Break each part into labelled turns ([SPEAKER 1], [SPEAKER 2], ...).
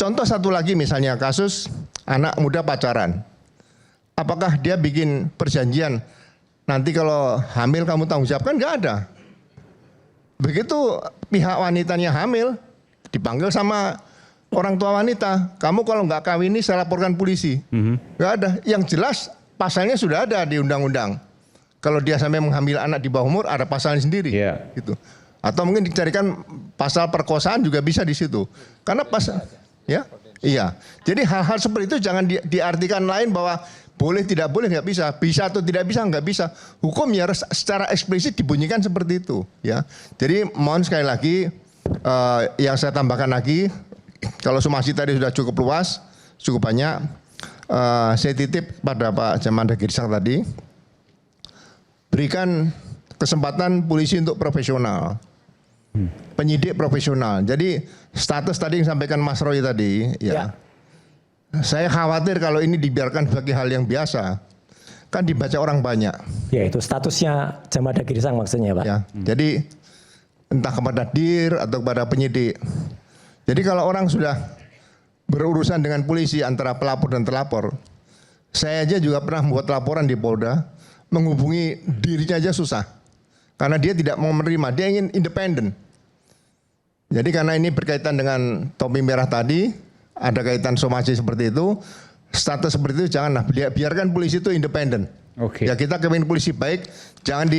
[SPEAKER 1] contoh satu lagi misalnya kasus anak muda pacaran. Apakah dia bikin perjanjian nanti kalau hamil kamu tanggung jawab? Kan nggak ada. Begitu pihak wanitanya hamil dipanggil sama orang tua wanita, kamu kalau nggak kawin ini saya laporkan polisi. Nggak ada. Yang jelas pasalnya sudah ada di undang-undang. Kalau dia sampai menghamil anak di bawah umur ada pasalnya sendiri. Gitu. Atau mungkin dicarikan pasal perkosaan juga bisa di situ. Karena pasal, ya, iya. Jadi hal-hal seperti itu jangan diartikan lain bahwa boleh tidak boleh nggak bisa, bisa atau tidak bisa nggak bisa. Hukum ya secara eksplisit dibunyikan seperti itu, ya. Jadi mohon sekali lagi yang saya tambahkan lagi, kalau somasi tadi sudah cukup luas, cukup banyak. Saya titip pada Pak Jamanda Girsang tadi, berikan kesempatan polisi untuk profesional, penyidik profesional. Jadi status tadi yang sampaikan Mas Roy tadi, ya. Saya khawatir kalau ini dibiarkan sebagai hal yang biasa, kan dibaca orang banyak.
[SPEAKER 2] Ya itu statusnya Jamanda Girsang maksudnya Pak.
[SPEAKER 1] Ya, jadi entah kepada DIR atau kepada penyidik. Jadi kalau orang sudah berurusan dengan polisi antara pelapor dan terlapor, saya aja juga pernah membuat laporan di Polda, menghubungi dirinya aja susah. Karena dia tidak mau menerima, dia ingin independen. Jadi karena ini berkaitan dengan topi merah tadi, ada kaitan somasi seperti itu, status seperti itu janganlah, biarkan polisi itu independen. Ya kita kepingin polisi baik, jangan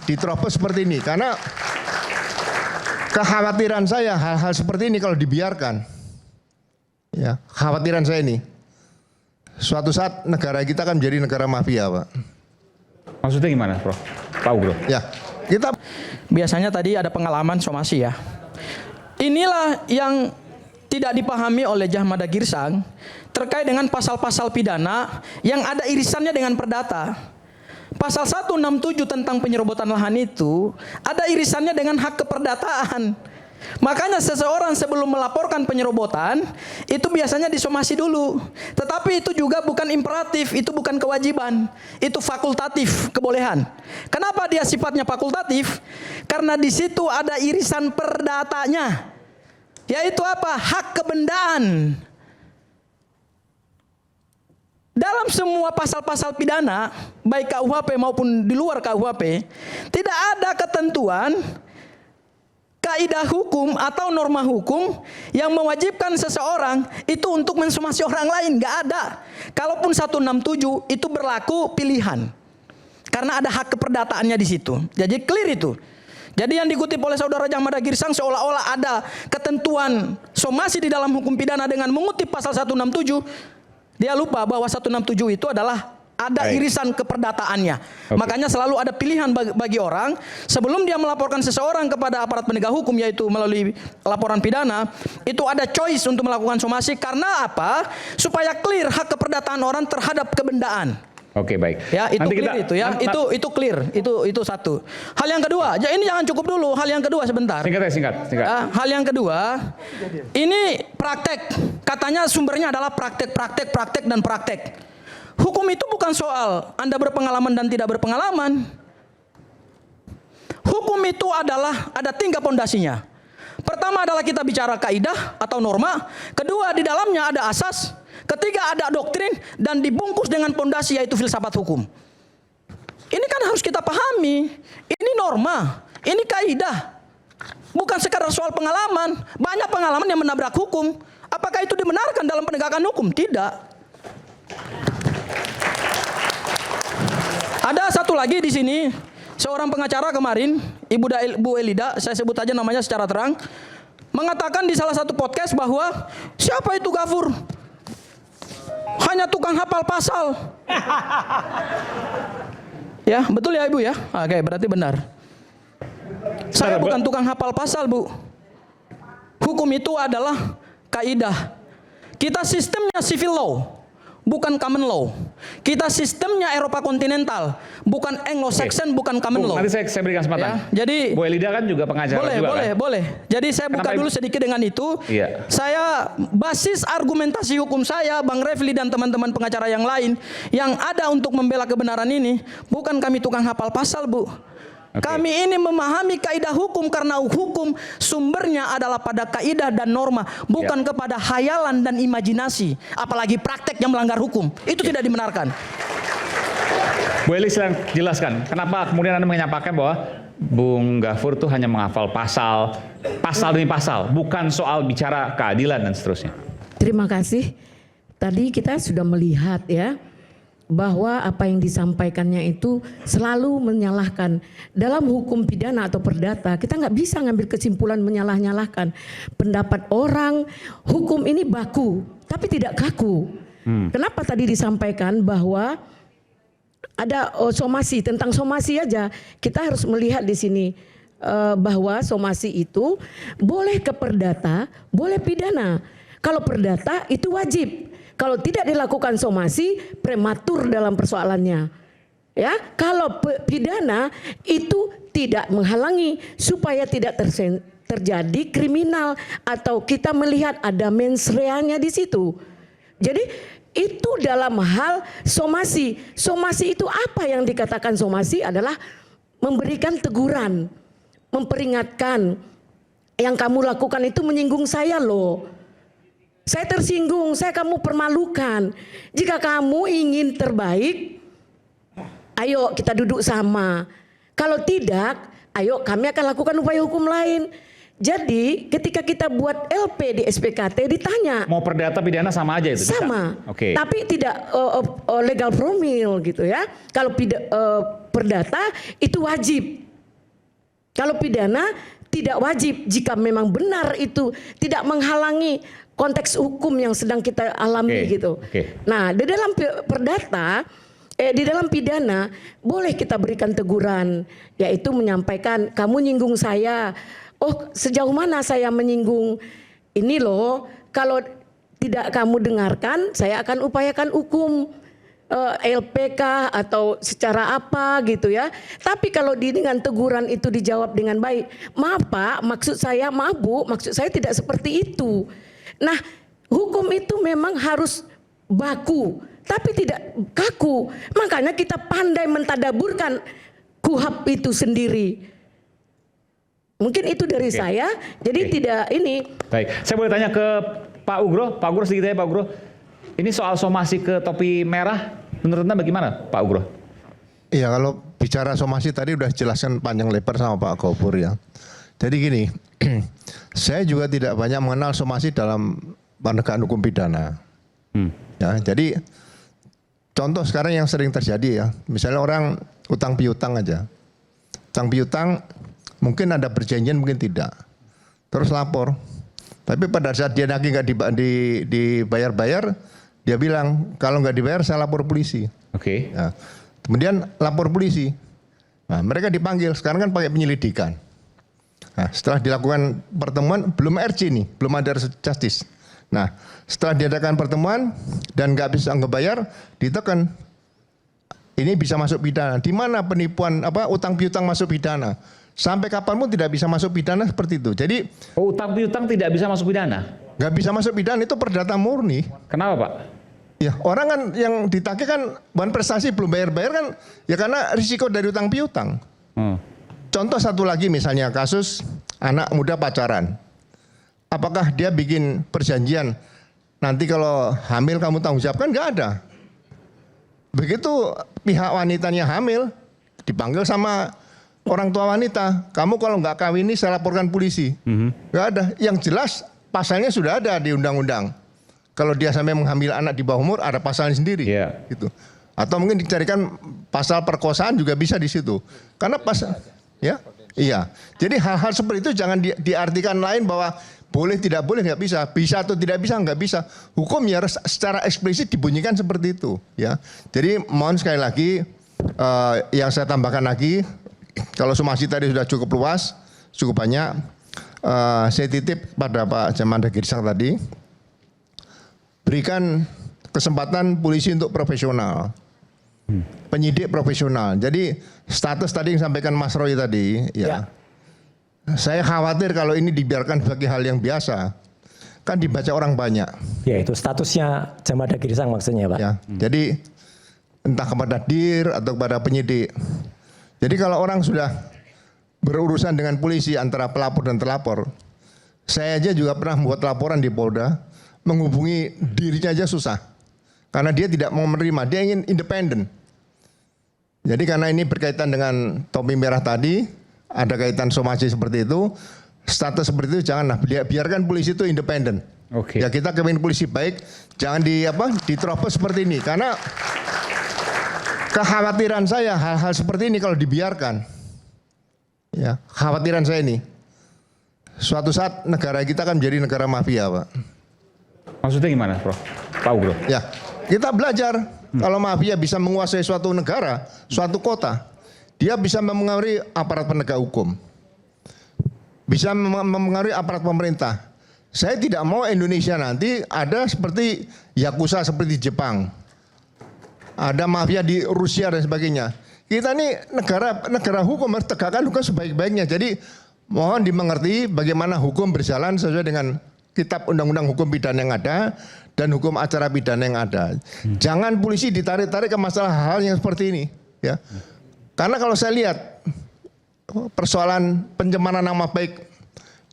[SPEAKER 1] diterobos seperti ini. Karena kekhawatiran saya hal-hal seperti ini kalau dibiarkan, ya kekhawatiran saya ini, suatu saat negara kita akan menjadi negara mafia, Pak.
[SPEAKER 3] Maksudnya gimana, Prof? Tahu, Bro?
[SPEAKER 1] Ya, kita
[SPEAKER 4] biasanya tadi ada pengalaman somasi ya. Inilah yang tidak dipahami oleh Jamanda Girsang terkait dengan pasal-pasal pidana yang ada irisannya dengan perdata. Pasal 167 tentang penyerobotan lahan itu ada irisannya dengan hak keperdataan. Makanya seseorang sebelum melaporkan penyerobotan itu biasanya disomasi dulu. Tetapi itu juga bukan imperatif, itu bukan kewajiban, itu fakultatif, kebolehan. Kenapa dia sifatnya fakultatif? Karena di situ ada irisan perdatanya. Yaitu apa? Hak kebendaan. Dalam semua pasal-pasal pidana, baik KUHP maupun di luar KUHP, tidak ada ketentuan kaidah hukum atau norma hukum yang mewajibkan seseorang itu untuk mensomasi orang lain. Nggak ada. Kalaupun 167 itu berlaku pilihan. Karena ada hak keperdataannya di situ. Jadi clear itu. Jadi yang dikutip oleh saudara Jamanda Girsang seolah-olah ada ketentuan somasi di dalam hukum pidana dengan mengutip pasal 167. Dia lupa bahwa 167 itu adalah ada irisan keperdataannya. Makanya selalu ada pilihan bagi orang sebelum dia melaporkan seseorang kepada aparat penegak hukum, yaitu melalui laporan pidana, itu ada choice untuk melakukan somasi. Karena apa? Supaya clear hak keperdataan orang terhadap kebendaan.
[SPEAKER 3] Oke, baik.
[SPEAKER 4] Ya, itu
[SPEAKER 3] nanti
[SPEAKER 4] clear
[SPEAKER 3] kita,
[SPEAKER 4] itu ya. Itu clear. Itu satu. Hal yang kedua, ini jangan cukup dulu. Hal yang kedua sebentar.
[SPEAKER 3] Singkat.
[SPEAKER 4] Hal yang kedua, ini praktek. Katanya sumbernya adalah praktek dan praktek. Hukum itu bukan soal Anda berpengalaman dan tidak berpengalaman. Hukum itu adalah ada 3 pondasinya. Pertama adalah kita bicara kaidah atau norma. Kedua, di dalamnya ada asas. Ketiga, ada doktrin dan dibungkus dengan pondasi yaitu filsafat hukum. Ini kan harus kita pahami. Ini norma, ini kaidah. Bukan sekadar soal pengalaman. Banyak pengalaman yang menabrak hukum. Apakah itu dibenarkan dalam penegakan hukum? Tidak. Ada satu lagi di sini, seorang pengacara kemarin, Bu Elida, saya sebut aja namanya secara terang, mengatakan di salah satu podcast bahwa siapa itu Gafur? Hanya tukang hafal pasal. Ya, betul ya Ibu ya? Oke, berarti benar. Saya bukan tukang hafal pasal, Bu. Hukum itu adalah kaidah. Kita sistemnya civil law, bukan common law. Kita sistemnya Eropa kontinental, bukan Anglo-Saxon, bukan common law.
[SPEAKER 3] Nanti saya berikan kesempatan.
[SPEAKER 4] Ya, jadi
[SPEAKER 3] Bu Elida kan juga pengacara
[SPEAKER 4] boleh. Jadi saya buka dulu sedikit dengan itu.
[SPEAKER 3] Iya.
[SPEAKER 4] Saya basis argumentasi hukum saya, Bang Refli dan teman-teman pengacara yang lain yang ada untuk membela kebenaran ini, bukan kami tukang hafal pasal, Bu.
[SPEAKER 3] Oke.
[SPEAKER 4] Kami ini memahami kaidah hukum karena hukum sumbernya adalah pada kaidah dan norma, bukan kepada hayalan dan imajinasi, apalagi praktek yang melanggar hukum. Itu tidak dibenarkan.
[SPEAKER 3] Bu Eli, silahkan jelaskan kenapa kemudian Anda menyampaikan bahwa Bung Gafur tuh hanya menghafal pasal demi pasal, bukan soal bicara keadilan dan seterusnya.
[SPEAKER 5] Terima kasih. Tadi kita sudah melihat ya, bahwa apa yang disampaikannya itu selalu menyalahkan. Dalam hukum pidana atau perdata kita nggak bisa ngambil kesimpulan menyalah-nyalahkan pendapat orang. Hukum ini baku tapi tidak kaku. Kenapa tadi disampaikan bahwa ada somasi, tentang somasi aja kita harus melihat di sini bahwa somasi itu boleh ke perdata, boleh pidana. Kalau perdata itu wajib. Kalau tidak dilakukan somasi, prematur dalam persoalannya. Ya, kalau pidana itu tidak menghalangi supaya tidak terjadi kriminal atau kita melihat ada mens reanya di situ. Jadi itu dalam hal somasi. Somasi itu apa yang dikatakan somasi adalah memberikan teguran, memperingatkan yang kamu lakukan itu menyinggung saya loh. Saya tersinggung, kamu permalukan. Jika kamu ingin terbaik, ayo kita duduk sama. Kalau tidak, ayo kami akan lakukan upaya hukum lain. Jadi ketika kita buat LP di SPKT ditanya.
[SPEAKER 3] Mau perdata pidana sama aja itu?
[SPEAKER 5] Sama,
[SPEAKER 3] Oke.
[SPEAKER 5] tapi tidak legal promil gitu ya. Kalau perdata itu wajib. Kalau pidana tidak wajib jika memang benar itu tidak menghalangi konteks hukum yang sedang kita alami gitu. Nah, di dalam perdata, di dalam pidana boleh kita berikan teguran, yaitu menyampaikan kamu nyinggung saya. Oh, sejauh mana saya menyinggung? Ini loh, kalau tidak kamu dengarkan, saya akan upayakan hukum. LPK atau secara apa gitu ya. Tapi kalau dengan teguran itu dijawab dengan baik, maaf Pak, maksud saya, maaf Bu, maksud saya tidak seperti itu. Nah, hukum itu memang harus baku, tapi tidak kaku. Makanya kita pandai mentadaburkan KUHP itu sendiri. Mungkin itu dari saya, jadi tidak ini.
[SPEAKER 3] Baik, saya boleh tanya ke Pak Ugro. Pak Ugro sedikit ya Pak Ugro. Ini soal somasi ke topi merah, menurut Anda bagaimana Pak Ugro?
[SPEAKER 1] Iya, kalau bicara somasi tadi udah jelaskan panjang lebar sama Pak Gafur ya. Jadi gini, saya juga tidak banyak mengenal somasi dalam penegakan hukum pidana. Ya, jadi contoh sekarang yang sering terjadi ya, misalnya orang utang piutang aja. Utang piutang mungkin ada perjanjian, mungkin tidak. Terus lapor. Tapi pada saat dia nagih nggak dibayar-bayar, dia bilang kalau nggak dibayar saya lapor polisi.
[SPEAKER 3] Oke.
[SPEAKER 1] Nah, kemudian lapor polisi. Nah, mereka dipanggil. Sekarang kan pakai penyelidikan. Nah, setelah dilakukan pertemuan, belum RC nih, belum ada justice. Nah, setelah diadakan pertemuan dan nggak bisa ngebayar, ditekan. Ini bisa masuk pidana. Di mana penipuan utang piutang masuk pidana? Sampai kapanpun tidak bisa masuk pidana seperti itu. Jadi
[SPEAKER 3] utang piutang tidak bisa masuk pidana?
[SPEAKER 1] Nggak bisa masuk pidana, itu perdata murni.
[SPEAKER 3] Kenapa Pak?
[SPEAKER 1] Ya, orang kan yang ditagih kan bukan prestasi belum bayar-bayar kan, ya karena risiko dari utang piutang. Contoh satu lagi misalnya kasus anak muda pacaran. Apakah dia bikin perjanjian nanti kalau hamil kamu tanggung jawab? Kan nggak ada. Begitu pihak wanitanya hamil dipanggil sama orang tua wanita, kamu kalau nggak kawin ini saya laporkan polisi. Nggak ada. Yang jelas pasalnya sudah ada di undang-undang. Kalau dia sampai menghamil anak di bawah umur ada pasalnya sendiri. Gitu. Atau mungkin dicarikan pasal perkosaan juga bisa di situ. Karena pasal, ya, iya. Jadi hal-hal seperti itu jangan diartikan lain bahwa boleh tidak boleh nggak bisa, bisa atau tidak bisa nggak bisa. Hukum ya secara eksplisit dibunyikan seperti itu. Ya. Jadi mohon sekali lagi yang saya tambahkan lagi, kalau somasi tadi sudah cukup luas, cukup banyak. Saya titip pada Pak Jamanda Girsang tadi, berikan kesempatan polisi untuk profesional, penyidik profesional. Jadi status tadi yang sampaikan Mas Roy tadi, ya. Saya khawatir kalau ini dibiarkan sebagai hal yang biasa, kan dibaca orang banyak.
[SPEAKER 2] Ya itu statusnya Jamanda Girsang maksudnya Pak.
[SPEAKER 1] Ya, jadi entah kepada DIR atau kepada penyidik. Jadi kalau orang sudah berurusan dengan polisi antara pelapor dan terlapor. Saya aja juga pernah membuat laporan di Polda, menghubungi dirinya aja susah. Karena dia tidak mau menerima, dia ingin independen. Jadi karena ini berkaitan dengan topi merah tadi, ada kaitan somasi seperti itu, status seperti itu janganlah, biarkan polisi itu independen.
[SPEAKER 3] Oke.
[SPEAKER 1] Ya kita kepingin polisi baik, jangan diterobos seperti ini. Karena kekhawatiran saya hal-hal seperti ini kalau dibiarkan, ya kekhawatiran saya ini, suatu saat negara kita akan menjadi negara mafia, Pak.
[SPEAKER 3] Maksudnya gimana, Prof? Pak Ugro?
[SPEAKER 1] Ya, kita belajar kalau mafia bisa menguasai suatu negara, suatu kota, dia bisa mempengaruhi aparat penegak hukum, bisa mempengaruhi aparat pemerintah. Saya tidak mau Indonesia nanti ada seperti Yakuza seperti Jepang, ada mafia di Rusia dan sebagainya. Kita ini negara hukum, harus tegakkan hukum sebaik-baiknya. Jadi mohon dimengerti bagaimana hukum berjalan sesuai dengan kitab undang-undang hukum pidana yang ada dan hukum acara pidana yang ada. Jangan polisi ditarik-tarik ke masalah hal yang seperti ini, ya. Karena kalau saya lihat persoalan pencemaran nama baik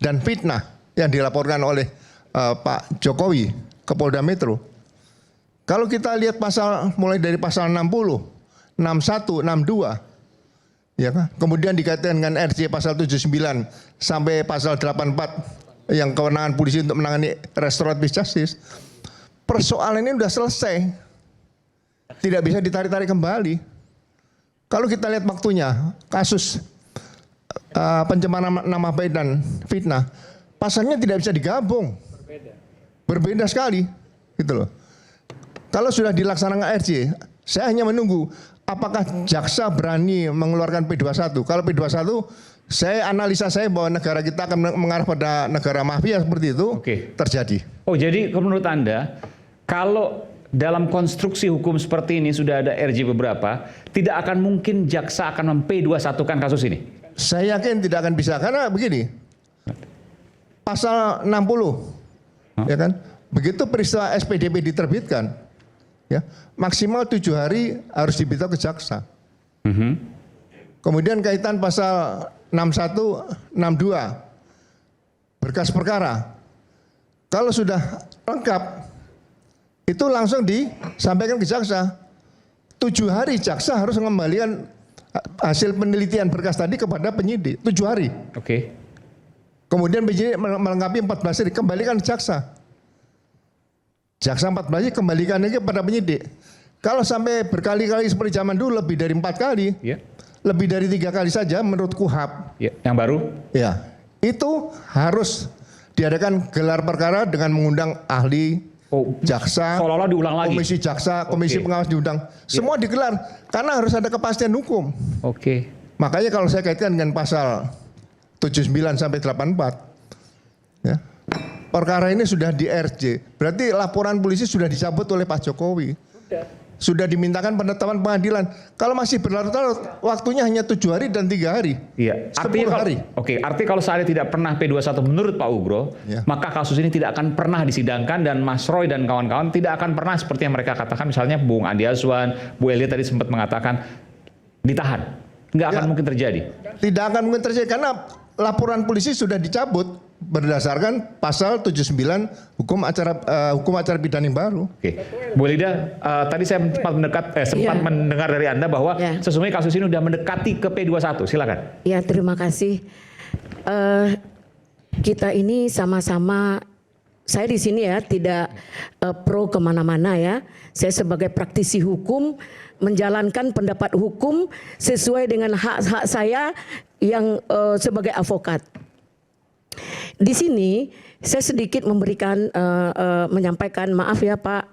[SPEAKER 1] dan fitnah yang dilaporkan oleh Pak Jokowi ke Polda Metro. Kalau kita lihat pasal mulai dari pasal 60, 61, 62, ya kan? Kemudian dikaitkan dengan RC pasal 79 sampai pasal 84 yang kewenangan polisi untuk menangani restoratif justice. Persoalan ini sudah selesai. Tidak bisa ditarik-tarik kembali. Kalau kita lihat waktunya, kasus pencemaran nama baik dan fitnah, pasalnya tidak bisa digabung. Berbeda sekali, gitu loh. Kalau sudah dilaksanakan RC, saya hanya menunggu apakah jaksa berani mengeluarkan P21. Kalau P21, saya analisa saya bahwa negara kita akan mengarah pada negara mafia seperti itu.
[SPEAKER 3] Oke.
[SPEAKER 1] Terjadi.
[SPEAKER 3] Oh, jadi menurut Anda, kalau dalam konstruksi hukum seperti ini sudah ada RJ beberapa, tidak akan mungkin jaksa akan P21-kan kasus ini?
[SPEAKER 1] Saya yakin tidak akan bisa, karena begini, pasal 60, ya kan, begitu peristiwa SPDP diterbitkan, ya maksimal 7 hari harus diberitahu ke jaksa. Kemudian kaitan pasal 61, 62, berkas perkara, kalau sudah lengkap, itu langsung disampaikan ke jaksa. 7 hari jaksa harus mengembalikan hasil penelitian berkas tadi kepada penyidik. 7 hari.
[SPEAKER 3] Oke.
[SPEAKER 1] Kemudian penyidik melengkapi 14 hari, kembalikan ke jaksa. Jaksa 14 hari kembalikan lagi kepada penyidik. Kalau sampai berkali-kali seperti zaman dulu, lebih dari 4 kali,
[SPEAKER 3] Ya.
[SPEAKER 1] lebih dari 3 kali saja menurut KUHAP.
[SPEAKER 3] Ya. Yang baru?
[SPEAKER 1] Ya, itu harus diadakan gelar perkara dengan mengundang ahli, jaksa,
[SPEAKER 3] seolah-olah diulang lagi.
[SPEAKER 1] komisi jaksa, komisi
[SPEAKER 3] Oke.
[SPEAKER 1] pengawas diundang. Semua digelar karena harus ada kepastian hukum.
[SPEAKER 3] Oke.
[SPEAKER 1] Makanya kalau saya kaitkan dengan pasal 79 sampai 84, ya, perkara ini sudah di RJ. Berarti laporan polisi sudah dicabut oleh Pak Jokowi. Sudah dimintakan penetapan pengadilan. Kalau masih berlarut-larut, waktunya hanya 7 hari dan 3 hari.
[SPEAKER 3] Iya.
[SPEAKER 1] 10 hari.
[SPEAKER 3] Oke, artinya kalau saya tidak pernah P21 menurut Pak Ugro,
[SPEAKER 1] Ya.
[SPEAKER 3] maka kasus ini tidak akan pernah disidangkan dan Mas Roy dan kawan-kawan tidak akan pernah seperti yang mereka katakan, misalnya Bung Andi Azwan, Bu Elia tadi sempat mengatakan ditahan. Nggak akan
[SPEAKER 1] Ya.
[SPEAKER 3] mungkin terjadi.
[SPEAKER 1] Tidak akan mungkin terjadi karena laporan polisi sudah dicabut berdasarkan pasal 79 hukum acara pidana yang baru.
[SPEAKER 3] Oke, Bu Lida, tadi saya sempat
[SPEAKER 5] Iya.
[SPEAKER 3] mendengar dari Anda bahwa
[SPEAKER 5] Ya.
[SPEAKER 3] sesungguhnya kasus ini sudah mendekati ke P21. Silakan.
[SPEAKER 5] Ya, terima kasih. Kita ini sama-sama, saya di sini ya tidak pro kemana-mana ya. Saya sebagai praktisi hukum menjalankan pendapat hukum sesuai dengan hak-hak saya yang sebagai advokat. Di sini saya sedikit memberikan menyampaikan, maaf ya Pak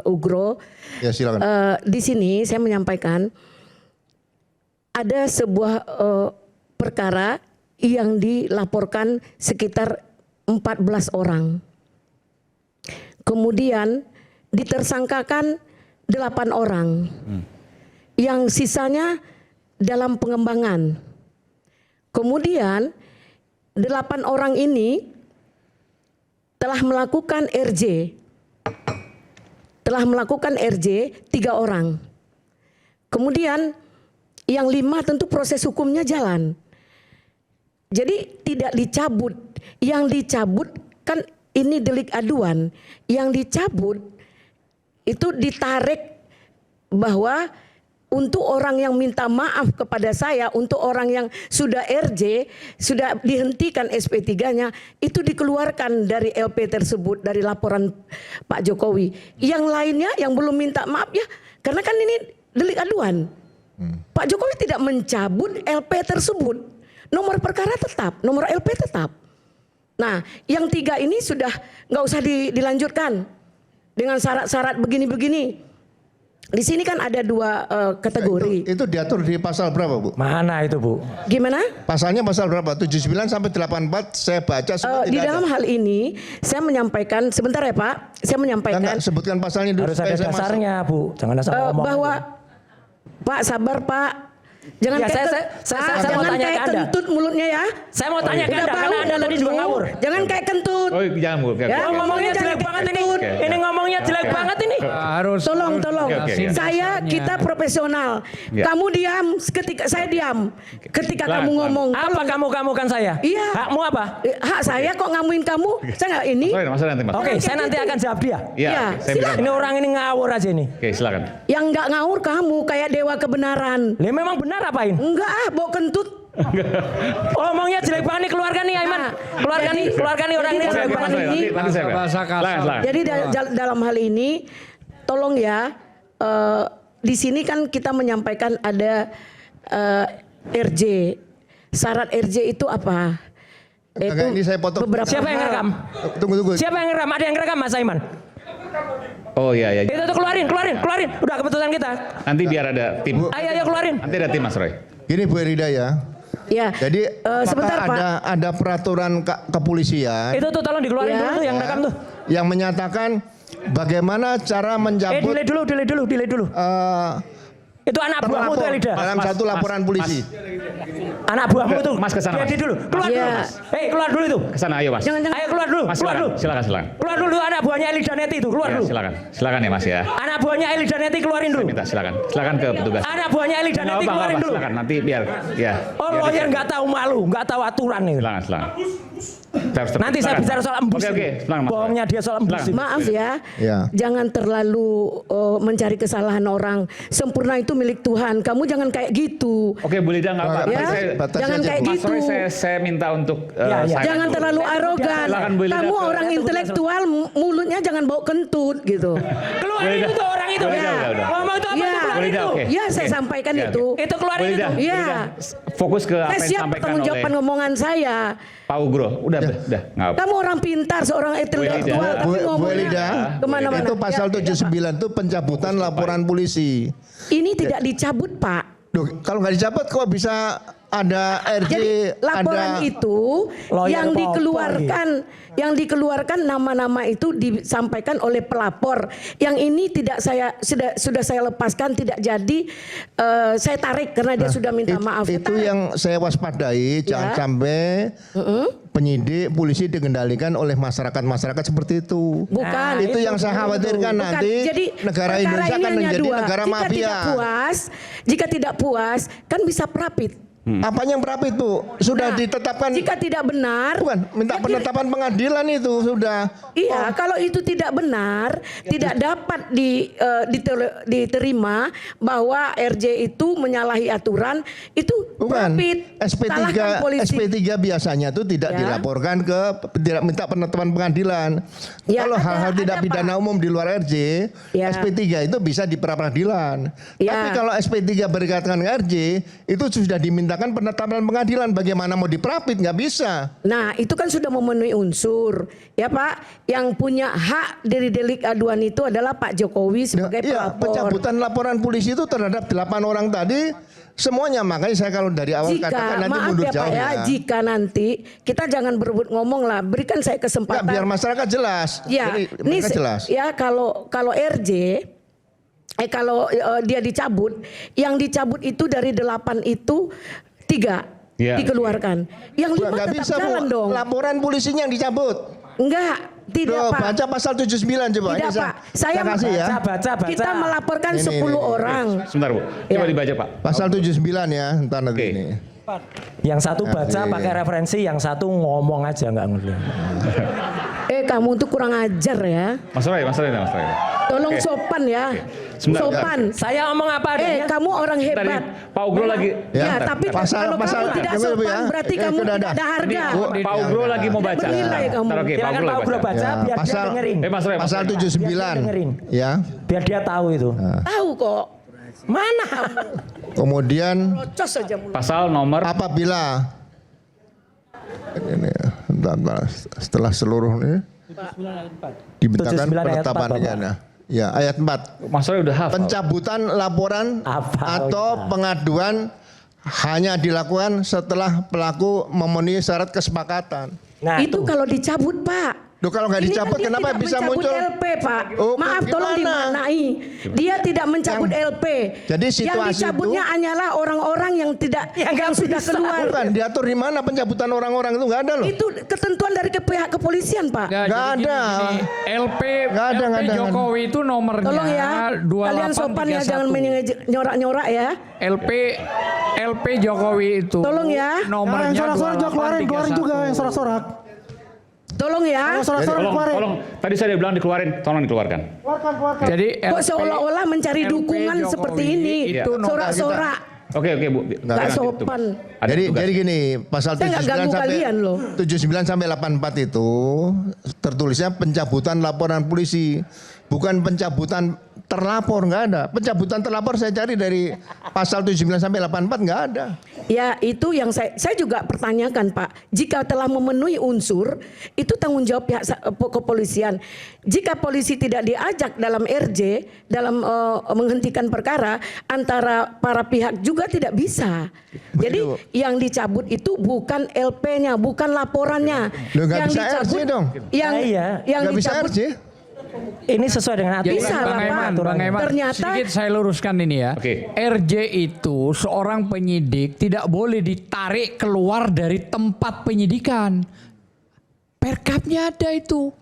[SPEAKER 5] Ugro.
[SPEAKER 1] Ya silakan.
[SPEAKER 5] Di sini saya menyampaikan ada sebuah perkara yang dilaporkan sekitar 14 orang. Kemudian ditersangkakan 8 orang. Yang sisanya dalam pengembangan. Kemudian 8 orang ini telah melakukan RJ. Telah melakukan RJ 3 orang. Kemudian yang 5 tentu proses hukumnya jalan. Jadi tidak dicabut. Yang dicabut kan ini delik aduan. Yang dicabut itu ditarik bahwa untuk orang yang minta maaf kepada saya, untuk orang yang sudah RJ, sudah dihentikan SP3-nya, itu dikeluarkan dari LP tersebut, dari laporan Pak Jokowi. Yang lainnya yang belum minta maaf ya, karena kan ini delik aduan. Pak Jokowi tidak mencabut LP tersebut. Nomor perkara tetap, nomor LP tetap. Nah, yang 3 ini sudah nggak usah dilanjutkan dengan syarat-syarat begini-begini. Di sini kan ada 2 kategori.
[SPEAKER 1] Itu diatur di pasal berapa, Bu?
[SPEAKER 2] Mana itu, Bu?
[SPEAKER 5] Gimana?
[SPEAKER 1] Pasalnya pasal berapa? 79 sampai 84 saya baca semua
[SPEAKER 5] Di
[SPEAKER 1] tidak
[SPEAKER 5] dalam
[SPEAKER 1] ada.
[SPEAKER 5] hal ini saya menyampaikan, sebentar ya Pak, saya menyampaikan
[SPEAKER 1] Enggak, sebutkan pasalnya dulu.
[SPEAKER 2] Harus ada
[SPEAKER 1] supaya saya masuk.
[SPEAKER 2] dasarnya, Bu. Jangan asal ngomong.
[SPEAKER 5] bahwa Pak sabar Pak, jangan
[SPEAKER 2] Ya,
[SPEAKER 5] kayak
[SPEAKER 2] saya mau
[SPEAKER 5] jangan
[SPEAKER 2] tanya
[SPEAKER 5] kayak
[SPEAKER 2] ke Anda.
[SPEAKER 5] kentut mulutnya ya.
[SPEAKER 2] Saya mau tanya ke
[SPEAKER 5] Udah
[SPEAKER 2] Anda,
[SPEAKER 5] bau
[SPEAKER 2] karena Anda tadi juga
[SPEAKER 5] mulutmu.
[SPEAKER 2] ngawur.
[SPEAKER 5] Jangan kayak kentut.
[SPEAKER 3] Oh, jangan Bu. Oke,
[SPEAKER 5] Ya,
[SPEAKER 3] oke, oke.
[SPEAKER 2] Ngomongnya
[SPEAKER 5] Jangan
[SPEAKER 2] jelek
[SPEAKER 5] kayak
[SPEAKER 2] banget ini.
[SPEAKER 5] kentut.
[SPEAKER 2] Ini ngomongnya jelek banget ini.
[SPEAKER 5] Tolong.
[SPEAKER 3] Oke, oke, oke.
[SPEAKER 5] Saya kita profesional.
[SPEAKER 3] Ya.
[SPEAKER 5] Kamu diam ketika saya diam. Ketika
[SPEAKER 3] Silakan,
[SPEAKER 5] kamu
[SPEAKER 3] silakan.
[SPEAKER 5] ngomong.
[SPEAKER 2] Apa kamu kan saya?
[SPEAKER 5] Iya.
[SPEAKER 2] Hakmu apa?
[SPEAKER 5] Hak saya kok ngamuin kamu? Saya nggak ini.
[SPEAKER 3] Mas nanti Mas.
[SPEAKER 2] Oke, saya nanti akan jawab dia.
[SPEAKER 3] Iya,
[SPEAKER 5] Ya,
[SPEAKER 3] oke, saya
[SPEAKER 5] silakan.
[SPEAKER 3] bisa.
[SPEAKER 2] Ini orang ini ngawur aja ini.
[SPEAKER 3] Oke, silakan.
[SPEAKER 5] Yang nggak ngawur kamu kayak dewa kebenaran.
[SPEAKER 2] Lah memang benar apain?
[SPEAKER 5] Enggak bau kentut.
[SPEAKER 2] Ngomongnya jelek banget nih, keluarkan nih Aiman.
[SPEAKER 5] Nah,
[SPEAKER 2] Keluarkan nih orang ini
[SPEAKER 5] jadi
[SPEAKER 3] Oke,
[SPEAKER 2] jelek
[SPEAKER 3] oke,
[SPEAKER 2] banget.
[SPEAKER 3] Mas Roy,
[SPEAKER 5] ini-
[SPEAKER 3] nanti saya.
[SPEAKER 6] Bahasa kasar.
[SPEAKER 3] Silakan.
[SPEAKER 5] Jadi dalam hal ini tolong ya, di sini kan kita menyampaikan ada RJ. Syarat RJ itu apa?
[SPEAKER 1] Enggak, ini saya potong.
[SPEAKER 5] beberapa
[SPEAKER 2] Siapa yang
[SPEAKER 5] hal.
[SPEAKER 2] ngerekam?
[SPEAKER 1] Tunggu.
[SPEAKER 2] Siapa yang ngerekam? Ada yang ngerekam Mas Aiman?
[SPEAKER 3] Oh iya, iya.
[SPEAKER 2] Itu tuh keluarin. Udah keputusan kita.
[SPEAKER 3] Nanti biar ada tim.
[SPEAKER 2] Ayo keluarin.
[SPEAKER 3] Nanti ada tim Mas Roy.
[SPEAKER 1] Gini Bu Erida ya.
[SPEAKER 5] Ya.
[SPEAKER 1] Jadi
[SPEAKER 5] sebentar
[SPEAKER 1] apakah
[SPEAKER 5] Pak.
[SPEAKER 1] ada peraturan kepolisian
[SPEAKER 2] Itu tuh tolong dikeluarin
[SPEAKER 5] Ya.
[SPEAKER 2] dulu tuh yang rekam tuh.
[SPEAKER 1] yang menyatakan bagaimana cara mencabut
[SPEAKER 2] Delay dulu. Itu anak buahmu tuh Elida.
[SPEAKER 1] dalam
[SPEAKER 3] Mas,
[SPEAKER 1] satu laporan
[SPEAKER 3] Mas,
[SPEAKER 1] polisi.
[SPEAKER 2] Anak buahmu tuh.
[SPEAKER 3] Mas, kesana, Mas.
[SPEAKER 2] Dia dulu. Keluar
[SPEAKER 5] Iya.
[SPEAKER 2] dulu Mas. Keluar dulu itu.
[SPEAKER 3] Ke sana ayo Mas.
[SPEAKER 5] Jangan.
[SPEAKER 2] Ayo keluar dulu.
[SPEAKER 3] Mas
[SPEAKER 2] Keluar dulu.
[SPEAKER 3] silakan.
[SPEAKER 2] Keluar dulu anak buahnya Elida Neti itu. Keluar
[SPEAKER 3] Ya,
[SPEAKER 2] dulu.
[SPEAKER 3] silakan ya Mas ya.
[SPEAKER 2] Anak buahnya Elida Neti keluarin dulu.
[SPEAKER 3] Minta silakan ke petugas.
[SPEAKER 2] Anak buahnya Elida
[SPEAKER 3] Nggak
[SPEAKER 2] Neti
[SPEAKER 3] apa-apa,
[SPEAKER 2] keluarin dulu.
[SPEAKER 3] silakan nanti biar ya.
[SPEAKER 2] Oh
[SPEAKER 3] biar
[SPEAKER 2] lawyer
[SPEAKER 3] bisa.
[SPEAKER 2] nggak tahu malu, nggak tahu aturan nih.
[SPEAKER 3] Silakan.
[SPEAKER 2] Nanti saya bicara soal embus.
[SPEAKER 3] Oke, silakan Mas.
[SPEAKER 2] Bohongnya dia soal embus.
[SPEAKER 3] Silakan.
[SPEAKER 5] Maaf ya,
[SPEAKER 1] Ya.
[SPEAKER 5] jangan terlalu mencari kesalahan orang. Sempurna itu milik Tuhan. Kamu jangan kayak gitu.
[SPEAKER 3] Oke, Bu Lida enggak apa-apa.
[SPEAKER 5] Ya,
[SPEAKER 1] Batasi
[SPEAKER 5] jangan
[SPEAKER 1] aja.
[SPEAKER 5] kayak
[SPEAKER 3] Mas
[SPEAKER 5] gitu.
[SPEAKER 3] Roy saya minta untuk
[SPEAKER 2] Ya, ya.
[SPEAKER 3] saya
[SPEAKER 5] Jangan
[SPEAKER 3] dulu.
[SPEAKER 5] terlalu arogan.
[SPEAKER 3] Silakan, Bu Lida.
[SPEAKER 5] Kamu orang intelektual, mulutnya jangan bau kentut gitu.
[SPEAKER 2] Keluarin itu tuh orang itu.
[SPEAKER 3] Boleh, udah.
[SPEAKER 2] Ngomong itu apa
[SPEAKER 5] Ya.
[SPEAKER 2] itu keluarin
[SPEAKER 3] Boleh,
[SPEAKER 2] itu.
[SPEAKER 3] oke.
[SPEAKER 5] Ya, saya sampaikan
[SPEAKER 3] Ya,
[SPEAKER 5] itu.
[SPEAKER 2] Itu keluarin
[SPEAKER 3] Bu
[SPEAKER 2] itu.
[SPEAKER 3] Lida,
[SPEAKER 5] Iya.
[SPEAKER 3] fokus ke apa
[SPEAKER 5] Saya
[SPEAKER 3] yang
[SPEAKER 5] siap
[SPEAKER 3] disampaikan
[SPEAKER 5] bertanggung
[SPEAKER 3] oleh
[SPEAKER 5] jawaban ngomongan saya.
[SPEAKER 3] Pak Ugro. Udah, nggak apa.
[SPEAKER 5] Kamu orang pintar, seorang intelektual,
[SPEAKER 3] Elida.
[SPEAKER 5] tapi
[SPEAKER 1] Bu
[SPEAKER 5] ngomongnya
[SPEAKER 1] Elida,
[SPEAKER 5] kemana-mana.
[SPEAKER 1] itu pasal
[SPEAKER 5] Ya,
[SPEAKER 1] 79 itu pencabutan laporan polisi.
[SPEAKER 5] Ini tidak dicabut Pak.
[SPEAKER 1] Duh, kalau nggak dicabut kok bisa ada RJ,
[SPEAKER 5] Jadi laporan
[SPEAKER 1] ada
[SPEAKER 5] itu
[SPEAKER 2] Lawyer
[SPEAKER 5] yang
[SPEAKER 2] apa-apa
[SPEAKER 5] dikeluarkan nama-nama itu disampaikan oleh pelapor. Yang ini tidak sudah saya lepaskan, tidak jadi saya tarik karena dia sudah minta maaf.
[SPEAKER 1] Itu
[SPEAKER 5] Tarik.
[SPEAKER 1] yang saya waspadai, jangan sampai penyidik polisi dikendalikan oleh masyarakat seperti itu.
[SPEAKER 5] Bukan.
[SPEAKER 2] Nah,
[SPEAKER 1] Itu yang saya khawatirkan
[SPEAKER 5] Bukan.
[SPEAKER 1] nanti
[SPEAKER 5] Jadi
[SPEAKER 1] negara
[SPEAKER 5] perkara
[SPEAKER 1] Indonesia
[SPEAKER 5] ini
[SPEAKER 1] akan
[SPEAKER 5] hanya
[SPEAKER 1] menjadi
[SPEAKER 5] dua.
[SPEAKER 1] negara mafia.
[SPEAKER 5] Jika tidak puas, kan bisa perapit.
[SPEAKER 1] Apanya yang berapa itu? Sudah
[SPEAKER 5] Nah,
[SPEAKER 1] ditetapkan,
[SPEAKER 5] Jika tidak benar,
[SPEAKER 1] bukan minta penetapan pengadilan itu sudah.
[SPEAKER 5] iya, kalau itu tidak benar, tidak dapat diterima bahwa RJ itu menyalahi aturan, itu
[SPEAKER 1] Bukan.
[SPEAKER 5] perapit.
[SPEAKER 1] SP3
[SPEAKER 5] Salahkan polisi.
[SPEAKER 1] SP3 biasanya itu tidak
[SPEAKER 5] Ya.
[SPEAKER 1] dilaporkan tidak minta penetapan pengadilan.
[SPEAKER 5] Ya,
[SPEAKER 1] Kalau
[SPEAKER 5] ada-
[SPEAKER 1] hal-hal tidak
[SPEAKER 5] ada,
[SPEAKER 1] pidana
[SPEAKER 5] Pak.
[SPEAKER 1] umum di luar RJ,
[SPEAKER 5] Ya.
[SPEAKER 1] SP3 itu bisa di pra-peradilan.
[SPEAKER 5] Ya.
[SPEAKER 1] Tapi kalau SP3 berkaitan dengan RJ, itu sudah dimintakan penetapan pengadilan. Bagaimana mau diperapit? Nggak bisa.
[SPEAKER 5] Nah, itu kan sudah memenuhi unsur. Ya Pak, yang punya hak dari delik aduan itu adalah Pak Jokowi sebagai
[SPEAKER 1] Iya,
[SPEAKER 5] pelapor.
[SPEAKER 1] pencabutan laporan polisi itu terhadap 8 orang tadi semuanya. Makanya saya kalau dari awal katakan nanti
[SPEAKER 5] Maaf
[SPEAKER 1] mundur
[SPEAKER 5] ya Pak
[SPEAKER 1] jauh
[SPEAKER 5] ya, jika nanti kita jangan berebut ngomong lah, berikan saya
[SPEAKER 1] Nggak,
[SPEAKER 5] kesempatan.
[SPEAKER 1] biar masyarakat jelas.
[SPEAKER 5] Ya,
[SPEAKER 1] Jadi,
[SPEAKER 5] ini
[SPEAKER 1] mereka jelas.
[SPEAKER 5] ya kalau RJ kalau dia dicabut, yang dicabut itu dari 8 itu 3
[SPEAKER 3] Ya.
[SPEAKER 5] dikeluarkan. Yang 5
[SPEAKER 1] Nggak
[SPEAKER 5] tetap
[SPEAKER 1] bisa Bu,
[SPEAKER 5] jalan dong.
[SPEAKER 1] laporan polisinya yang dicabut.
[SPEAKER 5] Enggak, tidak
[SPEAKER 1] Loh,
[SPEAKER 5] Pak.
[SPEAKER 1] baca pasal 79 coba.
[SPEAKER 5] Tidak
[SPEAKER 1] Ini
[SPEAKER 5] Pak. Saya
[SPEAKER 1] kasih ya.
[SPEAKER 2] Baca.
[SPEAKER 5] Kita melaporkan
[SPEAKER 1] Ini,
[SPEAKER 5] 10
[SPEAKER 1] ini.
[SPEAKER 5] orang.
[SPEAKER 3] Sebentar Bu. Coba
[SPEAKER 5] Ya.
[SPEAKER 3] dibaca Pak.
[SPEAKER 1] Pasal 79 ya, entar nanti
[SPEAKER 3] Oke.
[SPEAKER 1] ini.
[SPEAKER 2] Yang satu baca pakai referensi, yang satu ngomong aja nggak ngerti.
[SPEAKER 5] Kamu tuh kurang ajar ya.
[SPEAKER 3] Mas Roy.
[SPEAKER 5] Tolong
[SPEAKER 3] Oke.
[SPEAKER 5] sopan ya.
[SPEAKER 3] Sebentar.
[SPEAKER 5] Sopan.
[SPEAKER 2] Saya ngomong apa adanya.
[SPEAKER 5] Kamu orang
[SPEAKER 3] Tadi
[SPEAKER 5] hebat.
[SPEAKER 3] Pak Ugro lagi.
[SPEAKER 5] Ya, tapi kalau kamu tidak
[SPEAKER 1] ya, Bu,
[SPEAKER 5] sopan
[SPEAKER 1] ya.
[SPEAKER 5] berarti kamu
[SPEAKER 1] Sudah
[SPEAKER 5] tidak ada harga.
[SPEAKER 3] Pak Ugro lagi mau baca.
[SPEAKER 5] bernilai kamu.
[SPEAKER 3] Ntar, oke, Pak
[SPEAKER 2] Silakan
[SPEAKER 3] Ugro
[SPEAKER 2] Pak
[SPEAKER 3] lagi
[SPEAKER 2] Ugro
[SPEAKER 3] baca.
[SPEAKER 2] baca
[SPEAKER 1] Ya,
[SPEAKER 2] biar dia
[SPEAKER 1] pasal-
[SPEAKER 2] dengerin.
[SPEAKER 3] Mas Roy.
[SPEAKER 1] Pasal
[SPEAKER 2] Biar dia
[SPEAKER 1] 79
[SPEAKER 2] dengerin.
[SPEAKER 1] ya.
[SPEAKER 2] Biar dia tahu itu.
[SPEAKER 5] Tahu kok.
[SPEAKER 2] Mana?
[SPEAKER 1] Kemudian
[SPEAKER 5] Rocos saja mulut.
[SPEAKER 3] Pasal nomor
[SPEAKER 1] apabila ini bentar, setelah seluruh ini dibentangkan
[SPEAKER 2] 79 ayat 4,
[SPEAKER 1] penetapannya.
[SPEAKER 2] Bapak.
[SPEAKER 1] Nah, ya ayat 4.
[SPEAKER 3] Mas Roy udah hafal.
[SPEAKER 1] Pencabutan laporan
[SPEAKER 2] Apa?
[SPEAKER 1] atau pengaduan hanya dilakukan setelah pelaku memenuhi syarat kesepakatan.
[SPEAKER 2] Nah,
[SPEAKER 5] Itu kalau dicabut, Pak.
[SPEAKER 1] Loh, kalau nggak
[SPEAKER 5] Ini
[SPEAKER 1] dicabut,
[SPEAKER 5] kan dia
[SPEAKER 1] kenapa
[SPEAKER 5] tidak
[SPEAKER 1] bisa
[SPEAKER 5] mencabut
[SPEAKER 1] muncul?
[SPEAKER 5] LP, Pak.
[SPEAKER 1] Oh,
[SPEAKER 5] Maaf, tolong
[SPEAKER 1] gimana?
[SPEAKER 5] dimaknai. Dia tidak mencabut LP.
[SPEAKER 1] Jadi
[SPEAKER 5] yang
[SPEAKER 1] situasi
[SPEAKER 5] dicabutnya hanyalah orang-orang yang tidak yang sudah keluar.
[SPEAKER 1] Bukan diatur di mana pencabutan orang-orang itu nggak ada loh.
[SPEAKER 5] Itu ketentuan dari pihak kepolisian, Pak.
[SPEAKER 1] Nggak ada.
[SPEAKER 6] LP
[SPEAKER 1] Nggak ada, nggak ada.
[SPEAKER 6] Jokowi itu nomornya
[SPEAKER 5] Tolong ya, kalian sopan ya, jangan
[SPEAKER 6] 2831.
[SPEAKER 5] nyorak-nyorak ya.
[SPEAKER 6] LP Jokowi itu
[SPEAKER 5] Tolong ya.
[SPEAKER 6] nomornya
[SPEAKER 7] Sorak-sorak juga keluarin
[SPEAKER 6] 2831.
[SPEAKER 7] juga yang sorak-sorak.
[SPEAKER 5] Tolong ya.
[SPEAKER 7] Sorak-sorak keluarin.
[SPEAKER 3] Tolong. Tadi saya udah bilang dikeluarin, tolong dikeluarkan.
[SPEAKER 7] Keluarkan.
[SPEAKER 6] Jadi
[SPEAKER 5] Kok seolah-olah mencari
[SPEAKER 6] LP
[SPEAKER 5] dukungan
[SPEAKER 6] Jokowi
[SPEAKER 5] seperti ini.
[SPEAKER 6] itu nomor
[SPEAKER 5] Sorak-sorak.
[SPEAKER 3] Oke Bu.
[SPEAKER 5] Nggak sopan.
[SPEAKER 1] Jadi gini, pasal
[SPEAKER 5] Saya nggak
[SPEAKER 1] 79
[SPEAKER 5] ganggu
[SPEAKER 1] sampai
[SPEAKER 5] kalian loh.
[SPEAKER 1] 79 sampai 84 itu tertulisnya pencabutan laporan polisi, bukan pencabutan terlapor, nggak ada. Pencabutan terlapor saya cari dari pasal 79 sampai 84 nggak ada.
[SPEAKER 5] Ya itu yang saya juga pertanyakan, Pak. Jika telah memenuhi unsur, itu tanggung jawab pihak kepolisian. Jika polisi tidak diajak dalam RJ, dalam menghentikan perkara, antara para pihak juga tidak bisa. Jadi yang dicabut itu bukan LP-nya, bukan laporannya.
[SPEAKER 1] Loh, nggak
[SPEAKER 5] yang
[SPEAKER 1] bisa RJ dong.
[SPEAKER 5] Yang
[SPEAKER 1] Nggak bisa
[SPEAKER 5] dicabut
[SPEAKER 1] RJ.
[SPEAKER 2] ini sesuai dengan aturan.
[SPEAKER 5] Bisa lah, Pak.
[SPEAKER 6] Bang Eman,
[SPEAKER 5] Ternyata-
[SPEAKER 6] sedikit saya luruskan ini ya.
[SPEAKER 3] Oke.
[SPEAKER 6] RJ itu seorang penyidik tidak boleh ditarik keluar dari tempat penyidikan. Perkapnya ada itu.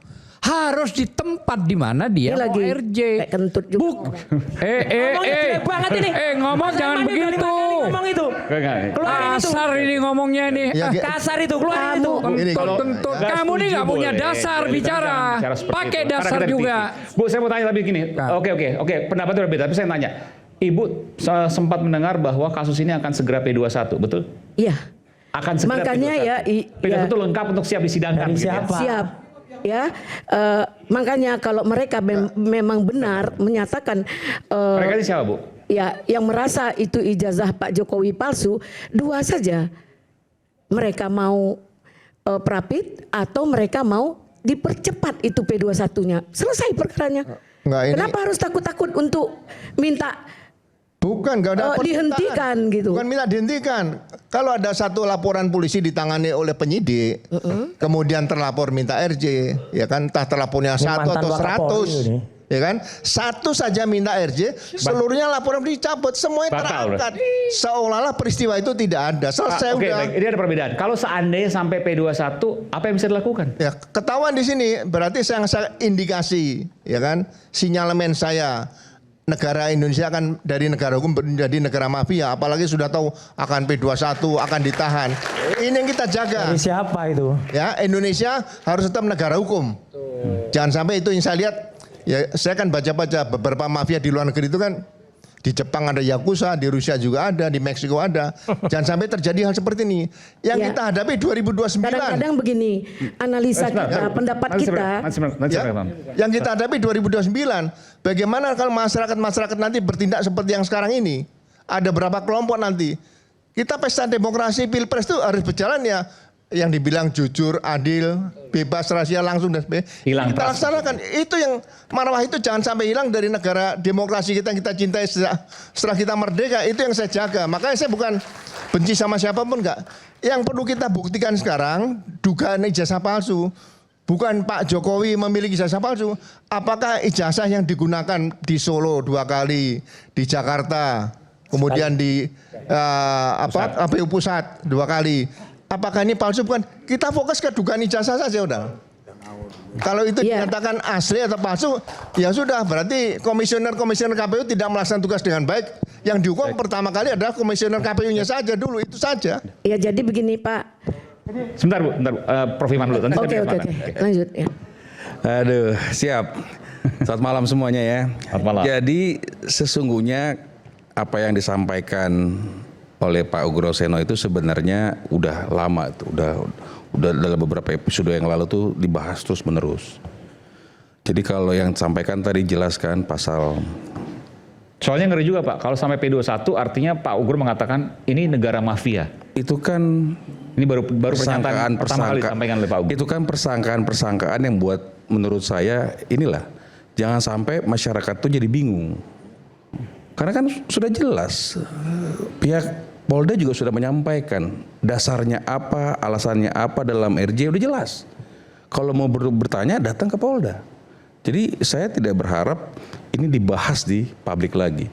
[SPEAKER 6] Harus di tempat di mana dia
[SPEAKER 5] Ini
[SPEAKER 6] mau
[SPEAKER 5] lagi
[SPEAKER 6] RJ.
[SPEAKER 5] kayak kentut juga.
[SPEAKER 2] Ngomongnya jelek banget ini.
[SPEAKER 6] Ngomong
[SPEAKER 2] Mas
[SPEAKER 6] jangan
[SPEAKER 2] Eman ini
[SPEAKER 6] begitu.
[SPEAKER 2] Ngomong itu.
[SPEAKER 3] Enggak.
[SPEAKER 2] Keluarin itu.
[SPEAKER 6] Kasar ini ngomongnya ini.
[SPEAKER 1] Ya,
[SPEAKER 2] Kasar itu, keluarin itu.
[SPEAKER 1] Ini kalau-
[SPEAKER 6] Kentut.
[SPEAKER 3] Nggak
[SPEAKER 6] Kamu nih
[SPEAKER 3] setuju
[SPEAKER 6] nggak punya
[SPEAKER 3] boleh.
[SPEAKER 6] dasar
[SPEAKER 3] Jadi
[SPEAKER 6] bicara.
[SPEAKER 3] jangan bicara seperti
[SPEAKER 6] Pakai
[SPEAKER 3] itu. Karena
[SPEAKER 6] dasar
[SPEAKER 3] kita di
[SPEAKER 6] juga.
[SPEAKER 3] TV. Bu, saya mau tanya tapi gini. Oke. Pendapat itu berbeda. Tapi saya tanya. Ibu sempat mendengar bahwa kasus ini akan segera P21, betul?
[SPEAKER 5] Iya.
[SPEAKER 3] Akan segera
[SPEAKER 5] Makanya
[SPEAKER 3] P21.
[SPEAKER 5] ya,
[SPEAKER 3] P21 itu lengkap untuk siap disidangkan.
[SPEAKER 2] Dari
[SPEAKER 3] gitu ya?
[SPEAKER 2] siapa?
[SPEAKER 5] Siap. Ya, makanya kalau mereka memang benar menyatakan
[SPEAKER 3] Mereka ini siapa, Bu?
[SPEAKER 5] ya yang merasa itu ijazah Pak Jokowi palsu, dua saja. Mereka mau prapit atau mereka mau dipercepat itu P21-nya. Selesai perkaranya.
[SPEAKER 1] Nggak, ini-
[SPEAKER 5] Kenapa harus takut-takut untuk minta
[SPEAKER 1] Bukan, nggak ada permintaan.
[SPEAKER 5] dihentikan gitu?
[SPEAKER 1] Bukan minta dihentikan. Kalau ada satu laporan polisi ditangani oleh penyidik, kemudian terlapor minta RJ, ya kan, entah terlapornya
[SPEAKER 2] Ini
[SPEAKER 1] 1
[SPEAKER 2] mantan
[SPEAKER 1] atau
[SPEAKER 2] Wakapolri
[SPEAKER 1] 100,
[SPEAKER 2] ini.
[SPEAKER 1] ya kan, satu saja minta RJ, seluruhnya laporan dicabut, semuanya
[SPEAKER 3] Batal,
[SPEAKER 1] terangkat. Seolah-olah peristiwa itu tidak ada. Selesai
[SPEAKER 3] Oke,
[SPEAKER 1] udah.
[SPEAKER 3] baik. Ini ada perbedaan. Kalau seandainya sampai P21, apa yang bisa dilakukan?
[SPEAKER 1] Ya, ketahuan di sini berarti saya indikasi, ya kan, sinyalemen saya. Negara Indonesia akan dari negara hukum menjadi negara mafia, apalagi sudah tahu akan P21 akan ditahan. Ini yang kita jaga.
[SPEAKER 2] Dari siapa itu?
[SPEAKER 1] Ya, Indonesia harus tetap negara hukum. Jangan sampai itu yang saya lihat, ya saya kan baca-baca beberapa mafia di luar negeri itu kan, di Jepang ada Yakuza, di Rusia juga ada, di Meksiko ada. Jangan sampai terjadi hal seperti ini. Yang
[SPEAKER 5] Ya.
[SPEAKER 1] kita hadapi 2029.
[SPEAKER 5] Kadang-kadang begini, analisa kita, pendapat kita.
[SPEAKER 1] Ya, yang kita hadapi 2029, bagaimana kalau masyarakat nanti bertindak seperti yang sekarang ini? Ada berapa kelompok nanti? Kita pesta demokrasi pilpres itu harus berjalan ya, yang dibilang jujur, adil, bebas, rahasia langsung dan sebagainya.
[SPEAKER 3] Hilang
[SPEAKER 1] Kita
[SPEAKER 3] trust.
[SPEAKER 1] laksanakan. Itu yang marwah itu jangan sampai hilang dari negara demokrasi kita yang kita cintai setelah kita merdeka. Itu yang saya jaga. Makanya saya bukan benci sama siapapun enggak. Yang perlu kita buktikan sekarang dugaan ijazah palsu. Bukan Pak Jokowi memiliki ijazah palsu. Apakah ijazah yang digunakan di Solo 2 kali, di Jakarta, kemudian di KPU Pusat 2 kali. Apakah ini palsu? Bukan. Kita fokus ke dugaan ijazah saja udah. Kalau itu dinyatakan asli atau palsu, ya sudah. Berarti komisioner KPU tidak melaksanakan tugas dengan baik. Yang dihukum pertama kali adalah komisioner KPU-nya saja dulu, itu saja.
[SPEAKER 5] Ya jadi begini Pak.
[SPEAKER 3] Sebentar Bu, Prof. Iman dulu. Nanti
[SPEAKER 5] Oke
[SPEAKER 3] saya
[SPEAKER 5] oke
[SPEAKER 3] beri
[SPEAKER 5] oke.
[SPEAKER 3] kesempatan.
[SPEAKER 5] Lanjut ya.
[SPEAKER 8] Aduh, siap. Selamat malam semuanya ya.
[SPEAKER 3] Selamat malam.
[SPEAKER 8] Jadi sesungguhnya apa yang disampaikan oleh Pak Ugroseno itu sebenarnya udah lama tuh, udah dalam beberapa episode yang lalu tuh dibahas terus menerus. Jadi kalau yang disampaikan tadi jelaskan pasal.
[SPEAKER 3] Soalnya ngeri juga Pak, kalau sampai P21 artinya Pak Ugro mengatakan ini negara mafia.
[SPEAKER 8] Itu kan
[SPEAKER 3] Ini baru pernyataan pertama kali disampaikan oleh Pak Ugro.
[SPEAKER 8] Itu kan persangkaan-persangkaan yang buat menurut saya inilah jangan sampai masyarakat tuh jadi bingung. Karena kan sudah jelas pihak Polda juga sudah menyampaikan dasarnya apa, alasannya apa dalam RJ udah jelas. Kalau mau bertanya datang ke Polda. Jadi saya tidak berharap ini dibahas di publik lagi.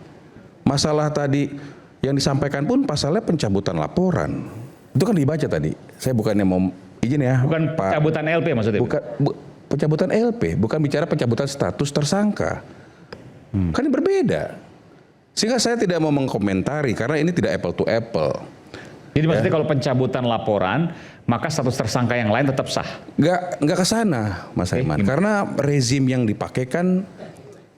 [SPEAKER 8] Masalah tadi yang disampaikan pun pasalnya pencabutan laporan. Itu kan dibaca tadi. Saya bukannya mau izin ya.
[SPEAKER 3] Bukan
[SPEAKER 8] Pak.
[SPEAKER 3] pencabutan LP maksudnya?
[SPEAKER 8] Bukan pencabutan LP, bukan bicara pencabutan status tersangka. Kan ini berbeda. Sehingga saya tidak mau mengkomentari karena ini tidak apple to apple.
[SPEAKER 3] Jadi maksudnya kalau pencabutan laporan, maka status tersangka yang lain tetap sah?
[SPEAKER 8] Nggak ke sana, Mas Aiman. Karena rezim yang dipakai kan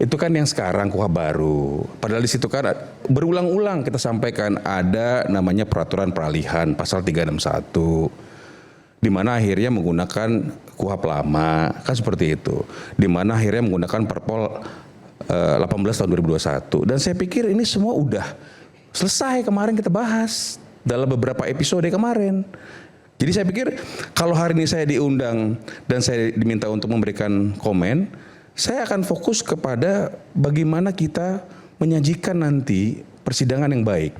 [SPEAKER 8] itu kan yang sekarang KUHP baru. Padahal di situ kan berulang-ulang kita sampaikan ada namanya peraturan peralihan pasal 361. Di mana akhirnya menggunakan KUHP lama, kan seperti itu. Di mana akhirnya menggunakan Perpol 18 tahun 2021. Dan saya pikir ini semua udah selesai kemarin kita bahas dalam beberapa episode kemarin. Jadi saya pikir kalau hari ini saya diundang dan saya diminta untuk memberikan komen, saya akan fokus kepada bagaimana kita menyajikan nanti persidangan yang baik.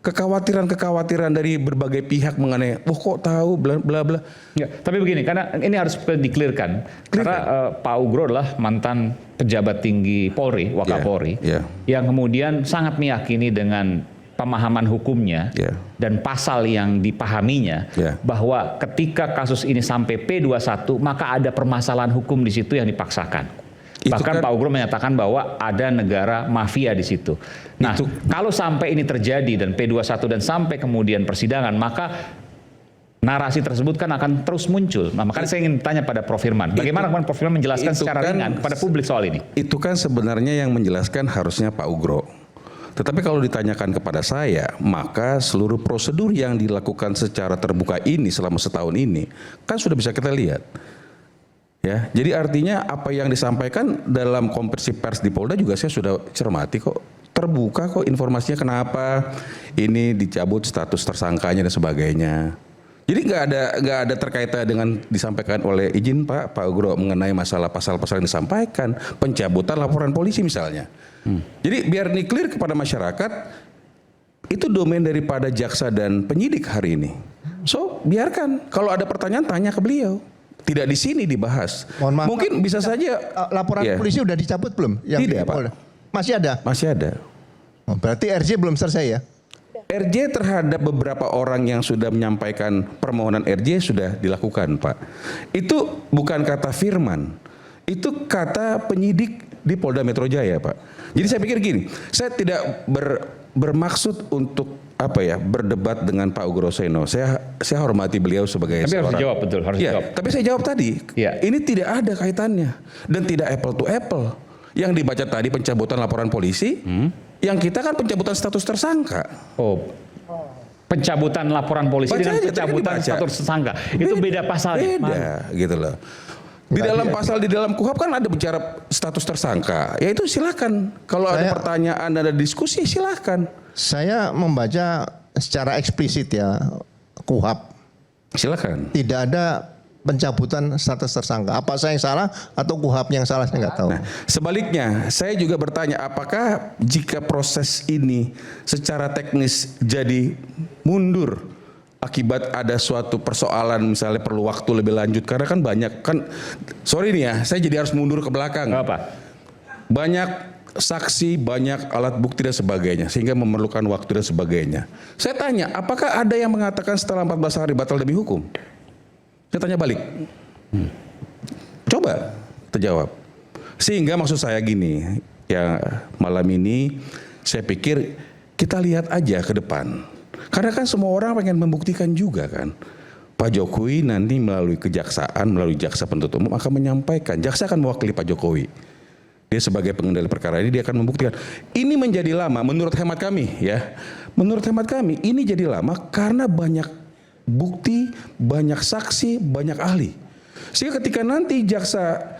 [SPEAKER 8] Kekhawatiran-kekhawatiran dari berbagai pihak mengenai, kok tahu bla bla bla.
[SPEAKER 3] Ya, tapi begini, karena ini harus diklirkan. Karena Pak Ugro adalah mantan pejabat tinggi Polri, Wakapolri, yang kemudian sangat meyakini dengan pemahaman hukumnya dan pasal yang dipahaminya bahwa ketika kasus ini sampai P21 maka ada permasalahan hukum di situ yang dipaksakan. Bahkan Pak Ugro menyatakan bahwa ada negara mafia di situ. Nah, kalau sampai ini terjadi dan P21 dan sampai kemudian persidangan, maka narasi tersebut kan akan terus muncul. Nah, makanya saya ingin tanya pada Prof. Firman, bagaimana Prof. Firman menjelaskan secara ringan kepada publik soal ini?
[SPEAKER 8] Itu kan sebenarnya yang menjelaskan harusnya Pak Ugro. Tetapi kalau ditanyakan kepada saya, maka seluruh prosedur yang dilakukan secara terbuka ini selama setahun ini kan sudah bisa kita lihat. Ya, jadi artinya apa yang disampaikan dalam konferensi pers di Polda juga saya sudah cermati kok, terbuka kok informasinya kenapa ini dicabut status tersangkanya dan sebagainya. Jadi nggak ada terkaitan dengan disampaikan oleh izin Pak Ugro mengenai masalah pasal-pasal yang disampaikan, pencabutan laporan polisi misalnya. Jadi biar ini clear kepada masyarakat, itu domain daripada jaksa dan penyidik hari ini. So biarkan, kalau ada pertanyaan tanya ke beliau. Tidak di sini dibahas.
[SPEAKER 1] Mohon maaf,
[SPEAKER 8] mungkin bisa saja
[SPEAKER 1] laporan polisi udah dicabut belum?
[SPEAKER 8] Tidak, Pak.
[SPEAKER 1] Masih ada?
[SPEAKER 8] Masih ada.
[SPEAKER 1] Oh, berarti RJ belum selesai ya?
[SPEAKER 8] RJ terhadap beberapa orang yang sudah menyampaikan permohonan RJ sudah dilakukan, Pak. Itu bukan kata Firman. Itu kata penyidik di Polda Metro Jaya, Pak. Jadi saya pikir gini, saya tidak bermaksud untuk berdebat dengan Pak Ugroseno. Saya hormati beliau sebagai
[SPEAKER 3] tapi
[SPEAKER 8] seorang.
[SPEAKER 3] Harus dijawab betul, harus dijawab.
[SPEAKER 8] Tapi saya jawab tadi, ini tidak ada kaitannya dan tidak apple to apple. Yang dibaca tadi pencabutan laporan polisi, yang kita kan pencabutan status tersangka.
[SPEAKER 3] Oh. Pencabutan laporan polisi dengan pencabutan status tersangka. Itu beda pasalnya.
[SPEAKER 8] Beda, gitu loh. Di dalam pasal di dalam KUHP kan ada bicara status tersangka. Ya itu silakan. Kalau ada pertanyaan, ada diskusi silakan.
[SPEAKER 1] Saya membaca secara eksplisit ya KUHP.
[SPEAKER 8] Silakan.
[SPEAKER 1] Tidak ada pencabutan status tersangka. Apa saya yang salah atau KUHP yang salah saya nggak tahu.
[SPEAKER 8] Nah, sebaliknya saya juga bertanya apakah jika proses ini secara teknis jadi mundur akibat ada suatu persoalan misalnya perlu waktu lebih lanjut karena kan banyak kan sorry nih ya saya jadi harus mundur ke belakang.
[SPEAKER 3] Apa?
[SPEAKER 8] Banyak saksi, banyak alat bukti dan sebagainya sehingga memerlukan waktu dan sebagainya. Saya tanya, apakah ada yang mengatakan setelah 14 hari batal demi hukum? Saya tanya balik. Coba terjawab. Sehingga maksud saya gini, ya malam ini saya pikir kita lihat aja ke depan. Karena kan semua orang pengen membuktikan juga kan. Pak Jokowi nanti melalui kejaksaan, melalui jaksa penuntut umum akan menyampaikan. Jaksa akan mewakili Pak Jokowi. Dia sebagai pengendali perkara ini dia akan membuktikan. Ini menjadi lama menurut hemat kami ya. Menurut hemat kami ini jadi lama karena banyak bukti, banyak saksi, banyak ahli. Sehingga ketika nanti jaksa,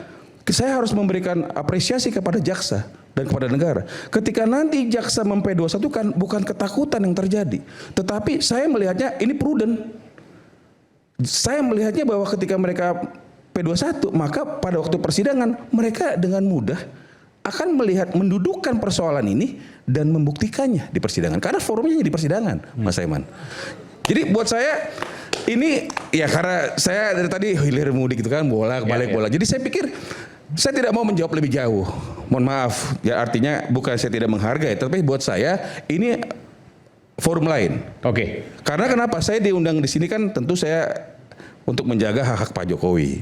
[SPEAKER 8] saya harus memberikan apresiasi kepada jaksa dan kepada negara. Ketika nanti jaksa mem-P21 kan bukan ketakutan yang terjadi, tetapi saya melihatnya ini prudent. Saya melihatnya bahwa ketika mereka P21 maka pada waktu persidangan mereka dengan mudah akan melihat mendudukkan persoalan ini dan membuktikannya di persidangan karena forumnya di persidangan, Mas Saiman. Jadi buat saya ini ya karena saya dari tadi hilir mudik gitu kan bolak-balik bola. Jadi saya pikir saya tidak mau menjawab lebih jauh. Mohon maaf. Ya artinya bukan saya tidak menghargai, tapi buat saya ini forum lain.
[SPEAKER 3] Oke.
[SPEAKER 8] Karena kenapa? Saya diundang di sini kan tentu saya untuk menjaga hak-hak Pak Jokowi.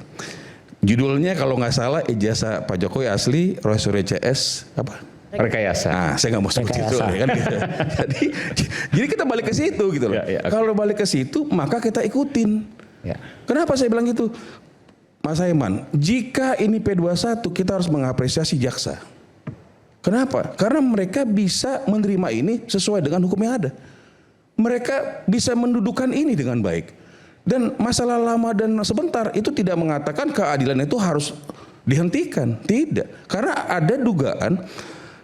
[SPEAKER 8] Judulnya kalau nggak salah ijazah Pak Jokowi asli Rolls Royce CS apa?
[SPEAKER 3] Rekayasa.
[SPEAKER 8] Nah, saya nggak mau sebut itu kan gitu. Jadi kita balik ke situ gitu loh.
[SPEAKER 3] Ya, okay.
[SPEAKER 8] Kalau balik ke situ maka kita ikutin.
[SPEAKER 3] Ya.
[SPEAKER 8] Kenapa saya bilang gitu? Mas Saiman, jika ini P21 kita harus mengapresiasi jaksa. Kenapa? Karena mereka bisa menerima ini sesuai dengan hukum yang ada. Mereka bisa mendudukan ini dengan baik. Dan masalah lama dan sebentar itu tidak mengatakan keadilan itu harus dihentikan. Tidak. Karena ada dugaan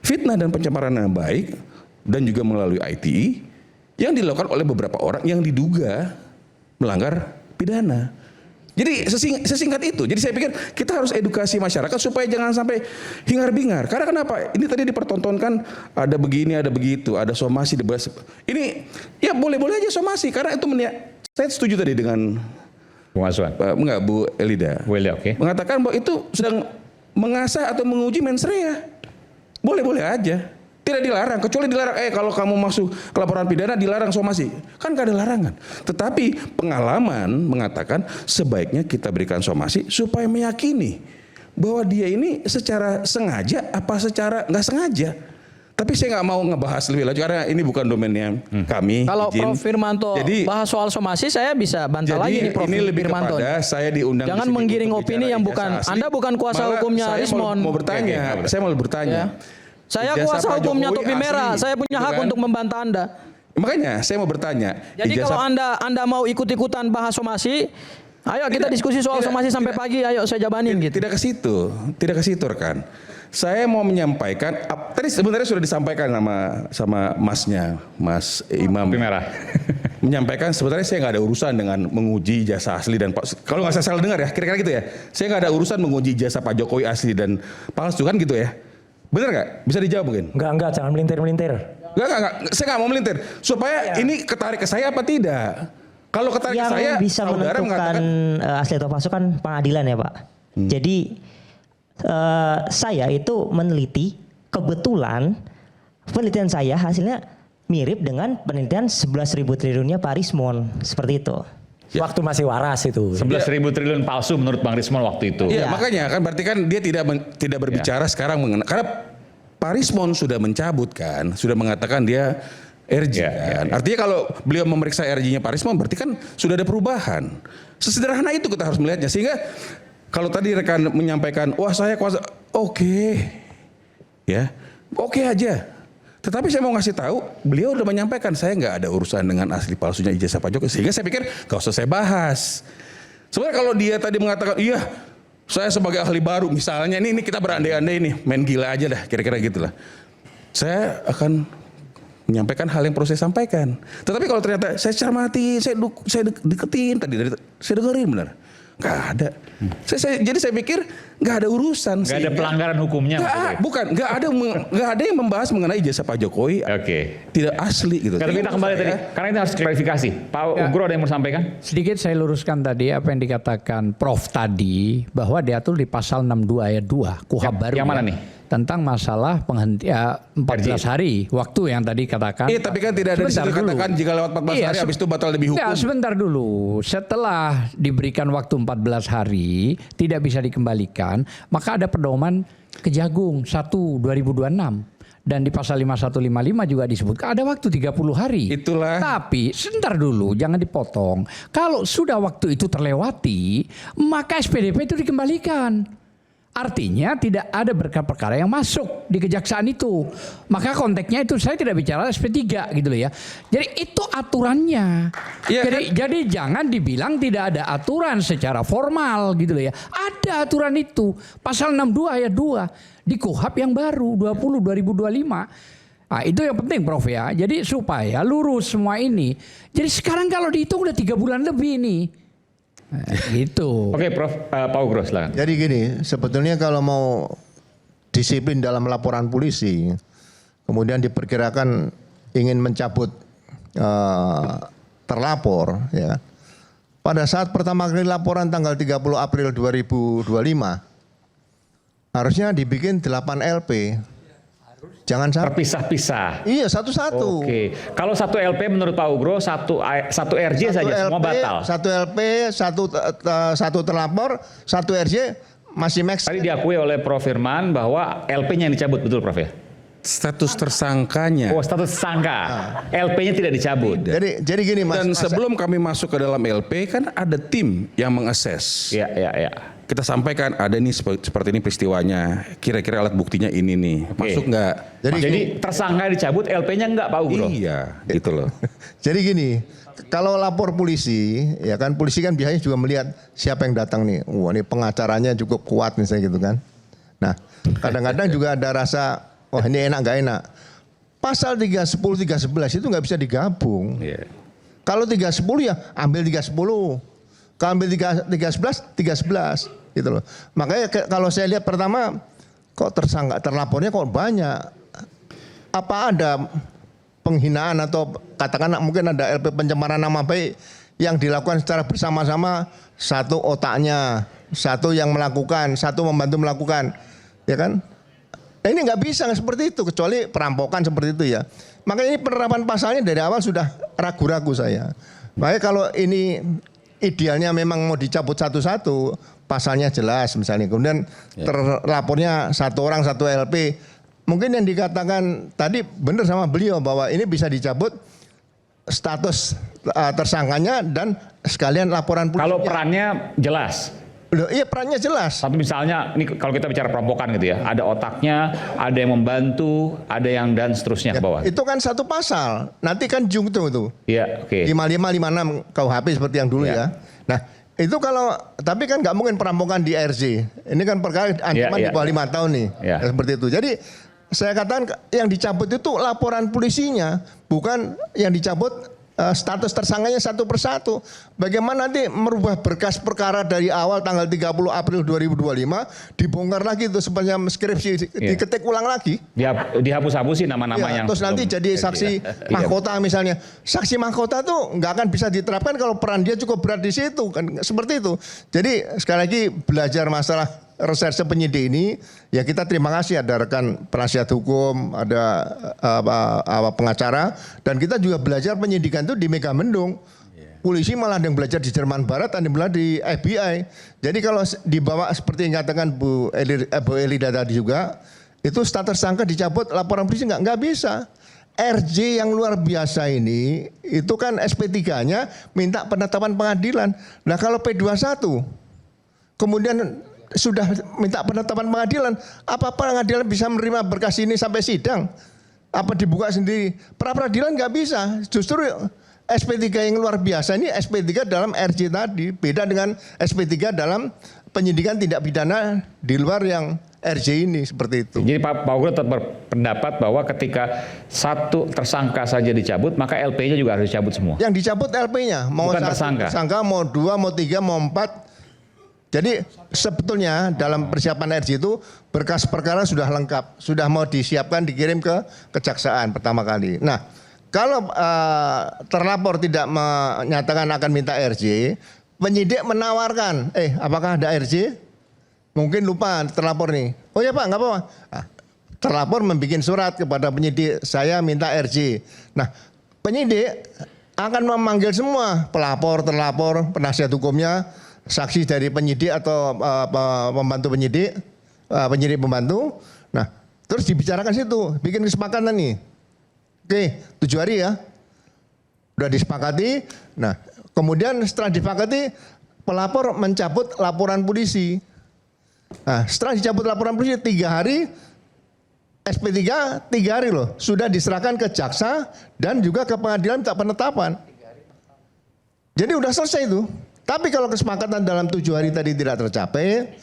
[SPEAKER 8] fitnah dan pencemaran yang baik dan juga melalui ITE yang dilakukan oleh beberapa orang yang diduga melanggar pidana. Jadi sesingkat itu. Jadi saya pikir kita harus edukasi masyarakat supaya jangan sampai hingar-bingar. Karena kenapa? Ini tadi dipertontonkan ada begini, ada begitu, ada somasi. Ini ya boleh-boleh aja somasi karena itu saya setuju tadi dengan Bu Elida.
[SPEAKER 3] Okay.
[SPEAKER 8] Mengatakan bahwa itu sedang mengasah atau menguji mens rea. Boleh-boleh aja. Tidak dilarang, kecuali dilarang, kalau kamu masuk ke laporan pidana dilarang somasi. Kan gak ada larangan. Tetapi pengalaman mengatakan sebaiknya kita berikan somasi supaya meyakini bahwa dia ini secara sengaja apa secara nggak sengaja. Tapi saya nggak mau ngebahas lebih lanjut karena ini bukan domainnya kami.
[SPEAKER 4] Kalau Prof Firmanto bahas soal somasi, saya bisa bantah lagi nih Prof Firmanto.
[SPEAKER 8] Saya diundang.
[SPEAKER 4] Jangan menggiring opini yang bukan. Anda bukan kuasa hukumnya Rismon.
[SPEAKER 8] Mau bertanya, saya mau bertanya.
[SPEAKER 4] Saya kuasa hukumnya topi merah. Saya punya hak untuk membantah Anda.
[SPEAKER 8] Makanya saya mau bertanya.
[SPEAKER 4] Jadi kalau Anda mau ikut-ikutan bahas somasi, ayo kita diskusi soal somasi sampai pagi. Ayo saya jabanin gitu.
[SPEAKER 8] Tidak ke situ rekan. Saya mau menyampaikan, tadi sebenarnya sudah disampaikan sama masnya, Mas Imam.
[SPEAKER 3] Topi merah.
[SPEAKER 8] Menyampaikan sebenarnya saya nggak ada urusan dengan menguji jasa asli dan kalau nggak saya salah dengar ya, kira-kira gitu ya. Saya nggak ada urusan menguji jasa Pak Jokowi asli dan palsu kan gitu ya. Benar nggak? Bisa dijawab mungkin?
[SPEAKER 2] Enggak, jangan melintir.
[SPEAKER 8] Enggak. Saya nggak mau melintir. Supaya ini ketarik ke saya apa tidak? Kalau ketarik ke saya,
[SPEAKER 9] yang bisa menentukan asli atau palsu kan pengadilan ya Pak. Jadi saya itu meneliti, kebetulan penelitian saya hasilnya mirip dengan penelitian 11.000 triliunnya Pak Rismon, seperti itu.
[SPEAKER 2] Waktu masih waras itu.
[SPEAKER 3] 11.000 triliun palsu menurut Bang Rismon waktu itu.
[SPEAKER 8] Iya, makanya kan berarti kan dia tidak berbicara sekarang karena Pak Rismon sudah mencabut kan, sudah mengatakan dia RJ kan. Artinya kalau beliau memeriksa RJ-nya Pak Rismon berarti kan sudah ada perubahan. Sesederhana itu kita harus melihatnya sehingga kalau tadi rekan menyampaikan, wah saya kuasa, oke. Ya, oke aja. Tetapi saya mau ngasih tahu, beliau udah menyampaikan saya nggak ada urusan dengan asli palsunya ijazah Pak Jokowi. Sehingga saya pikir gak usah saya bahas. Sebenarnya kalau dia tadi mengatakan, iya saya sebagai ahli baru misalnya, ini kita berandai-andai nih, main gila aja dah, kira-kira gitulah. Saya akan menyampaikan hal yang perlu saya sampaikan. Tetapi kalau ternyata saya cermati, saya deketin tadi, saya dengerin benar. Gak ada. Jadi saya pikir gak ada urusan.
[SPEAKER 3] Gak ada pelanggaran hukumnya.
[SPEAKER 8] Gak ada yang membahas mengenai jasa Pak Jokowi. Tidak asli gitu.
[SPEAKER 3] Karena kita kembali tadi, karena ini harus klarifikasi. Pak Ugro ada yang mau sampaikan?
[SPEAKER 6] Sedikit saya luruskan tadi apa yang dikatakan Prof tadi bahwa diatur di pasal 62 ayat 2 KUHP baru.
[SPEAKER 3] Yang mana nih?
[SPEAKER 6] Tentang masalah penghentian 14 hari waktu yang tadi katakan.
[SPEAKER 8] Tapi kan tidak ada disitu katakan jika lewat 14 hari habis itu batal demi hukum.
[SPEAKER 6] Ya, sebentar dulu. Setelah diberikan waktu 14 hari tidak bisa dikembalikan, maka ada pedoman Kejagung 1/2026. Dan di pasal 5155 juga disebutkan ada waktu 30 hari.
[SPEAKER 8] Itulah.
[SPEAKER 6] Tapi sebentar dulu, jangan dipotong. Kalau sudah waktu itu terlewati, maka SPDP itu dikembalikan. Artinya tidak ada perkara yang masuk di kejaksaan itu. Maka konteksnya itu saya tidak bicara SP3 gitu loh ya. Jadi itu aturannya.
[SPEAKER 8] Iya,
[SPEAKER 6] Jadi jangan dibilang tidak ada aturan secara formal gitu loh ya. Ada aturan itu. Pasal 62 ayat 2 di KUHP yang baru 2025. Nah, itu yang penting Prof ya. Jadi supaya lurus semua ini. Jadi sekarang kalau dihitung udah 3 bulan lebih nih. Nah, gitu.
[SPEAKER 3] Oke, Prof. Pak Ugro, silakan.
[SPEAKER 1] Jadi gini, sebetulnya kalau mau disiplin dalam laporan polisi, kemudian diperkirakan ingin mencabut terlapor, ya. Pada saat pertama kali laporan tanggal 30 April 2025, harusnya dibikin 8 LP. Jangan sampai
[SPEAKER 3] Terpisah-pisah.
[SPEAKER 1] Iya, satu-satu.
[SPEAKER 3] Oke. Kalau satu LP menurut Pak Ugro, satu RJ saja semua batal.
[SPEAKER 1] Satu LP, satu terlapor, satu RJ masih max.
[SPEAKER 3] Tadi diakui oleh Prof Firman bahwa LP-nya yang dicabut, betul Prof ya?
[SPEAKER 8] Status tersangkanya.
[SPEAKER 3] Oh, status tersangka. LP-nya tidak dicabut.
[SPEAKER 1] Jadi gini Mas.
[SPEAKER 8] Dan sebelum kami masuk ke dalam LP kan ada tim yang mengakses.
[SPEAKER 3] Iya, iya, iya.
[SPEAKER 8] Kita sampaikan ada nih seperti ini peristiwanya. Kira-kira alat buktinya ini nih. Masuk nggak?
[SPEAKER 3] Jadi tersangka dicabut, LP-nya enggak Pak Ugro?
[SPEAKER 8] Iya, gitu loh.
[SPEAKER 1] Jadi gini, kalau lapor polisi, ya kan polisi kan biasanya juga melihat siapa yang datang nih. Wah, ini pengacaranya cukup kuat misalnya gitu kan. Nah, kadang-kadang juga ada rasa, wah ini enak nggak enak. Pasal 310, 311 itu nggak bisa digabung.
[SPEAKER 8] Iya.
[SPEAKER 1] Kalau 310 ya ambil 310. Kalau ambil 311, 311 gitu loh. Makanya kalau saya lihat pertama kok tersangka terlapornya kok banyak. Apa ada penghinaan atau katakanlah mungkin ada LP pencemaran nama baik yang dilakukan secara bersama-sama, satu otaknya, satu yang melakukan, satu membantu melakukan, ya kan? Nah, ini nggak bisa seperti itu kecuali perampokan seperti itu ya. Makanya ini penerapan pasalnya dari awal sudah ragu-ragu saya. Makanya kalau ini idealnya memang mau dicabut satu-satu, pasalnya jelas misalnya. Kemudian terlapornya satu orang satu LP. Mungkin yang dikatakan tadi benar sama beliau bahwa ini bisa dicabut status tersangkanya dan sekalian laporan polisi.
[SPEAKER 3] Kalau perannya jelas.
[SPEAKER 1] Loh, iya perannya jelas.
[SPEAKER 3] Satu misalnya, ini kalau kita bicara perampokan gitu ya, ada otaknya, ada yang membantu, ada yang dan seterusnya ke bawah.
[SPEAKER 1] Itu kan satu pasal. Nanti kan jungto itu.
[SPEAKER 3] Iya, oke.
[SPEAKER 1] 5556 KUHP seperti yang dulu ya. Nah, itu kalau tapi kan nggak mungkin perampokan di RJ. Ini kan perkara ancaman di bawah 5 tahun nih.
[SPEAKER 3] Ya.
[SPEAKER 1] Seperti itu. Jadi saya katakan yang dicabut itu laporan polisinya, bukan yang dicabut status tersangkanya satu persatu. Bagaimana nanti merubah berkas perkara dari awal tanggal 30 April 2025 dibongkar lagi itu sepanjang skripsi diketik ulang lagi.
[SPEAKER 3] Dihapus-hapusin nama-nama yang
[SPEAKER 1] terus nanti jadi saksi mahkota misalnya. Saksi mahkota tuh nggak akan bisa diterapkan kalau peran dia cukup berat di situ kan seperti itu. Jadi sekali lagi belajar masalah reserse penyidik ini ya kita terima kasih ada rekan penasihat hukum, ada pengacara dan kita juga belajar penyidikan itu di Megamendung. Polisi malah ada yang belajar di Jerman Barat, ada yang belajar di FBI. Jadi kalau dibawa seperti yang katakan Bu Elida tadi juga, itu status tersangka dicabut, laporan polisi nggak bisa. RJ yang luar biasa ini, itu kan SP3-nya minta penetapan pengadilan. Nah kalau P21, kemudian sudah minta penetapan pengadilan, apa pengadilan bisa menerima berkas ini sampai sidang? Apa dibuka sendiri? Pra-peradilan nggak bisa. Justru SP3 yang luar biasa ini SP3 dalam RJ tadi, beda dengan SP3 dalam penyidikan tindak pidana di luar yang RJ ini seperti itu.
[SPEAKER 3] Jadi Pak Ugro tetap berpendapat bahwa ketika satu tersangka saja dicabut, maka LP-nya juga harus dicabut semua.
[SPEAKER 1] Yang dicabut LP-nya, mau
[SPEAKER 3] bukan
[SPEAKER 1] satu tersangka, mau 2, mau 3, mau 4. Jadi sebetulnya dalam persiapan RJ itu berkas perkara sudah lengkap, sudah mau disiapkan dikirim ke kejaksaan pertama kali. Nah, kalau terlapor tidak menyatakan akan minta RJ, penyidik menawarkan, apakah ada RJ? Mungkin lupa terlapor nih. Oh ya Pak, nggak apa-apa. Terlapor membuat surat kepada penyidik, saya minta RJ. Nah, penyidik akan memanggil semua pelapor, terlapor, penasihat hukumnya, saksi dari penyidik atau pembantu penyidik, penyidik pembantu. Nah, Terus dibicarakan situ, bikin kesepakatan nih. Oke, 7 hari ya. Udah disepakati. Nah, kemudian setelah disepakati, pelapor mencabut laporan polisi. Nah, setelah dicabut laporan polisi 3 hari, SP3 3 hari loh, sudah diserahkan ke jaksa dan juga ke pengadilan minta penetapan. Jadi udah selesai itu. Tapi kalau kesepakatan dalam 7 hari tadi tidak tercapai,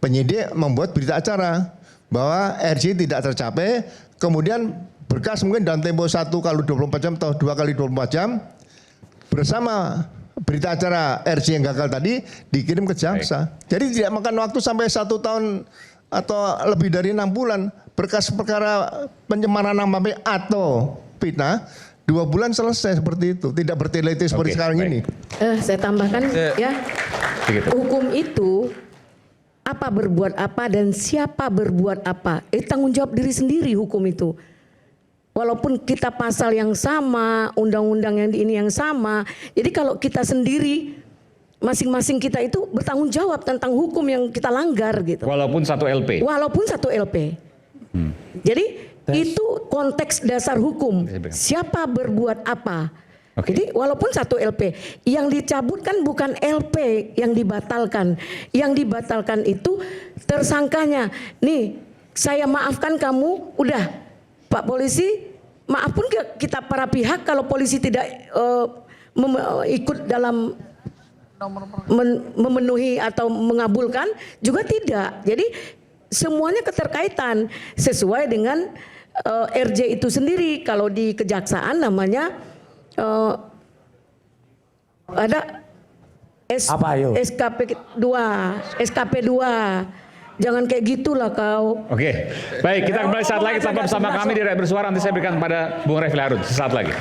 [SPEAKER 1] penyidik membuat berita acara bahwa RJ tidak tercapai, kemudian berkas mungkin dalam tempo 1 kali 24 jam atau 2 kali 24 jam bersama berita acara RJ yang gagal tadi dikirim ke jaksa. Jadi tidak makan waktu sampai 1 tahun atau lebih dari 6 bulan. Berkas perkara pencemaran nama baik atau fitnah 2 bulan selesai seperti itu. Tidak bertele-tele seperti sekarang ini.
[SPEAKER 5] Saya tambahkan ya. Hukum itu apa berbuat apa dan siapa berbuat apa. Tanggung jawab diri sendiri hukum itu. Walaupun kita pasal yang sama, undang-undang yang ini yang sama. Jadi kalau kita sendiri, masing-masing kita itu bertanggung jawab tentang hukum yang kita langgar gitu.
[SPEAKER 3] Walaupun satu LP.
[SPEAKER 5] Walaupun satu LP. Jadi itu konteks dasar hukum. Siapa berbuat apa. Jadi walaupun satu LP, yang dicabut kan bukan LP yang dibatalkan. Yang dibatalkan itu tersangkanya. Nih, saya maafkan kamu, udah Pak Polisi, maaf pun kita para pihak kalau polisi tidak ikut dalam memenuhi atau mengabulkan juga tidak. Jadi semuanya keterkaitan sesuai dengan RJ itu sendiri. Kalau di kejaksaan namanya ada SKP 2. Jangan kayak gitulah kau.
[SPEAKER 3] Oke, baik, kita kembali saat lagi tetap bersama kami di Rakyat Bersuara. Nanti saya berikan kepada Bung Refli Harun sesaat lagi.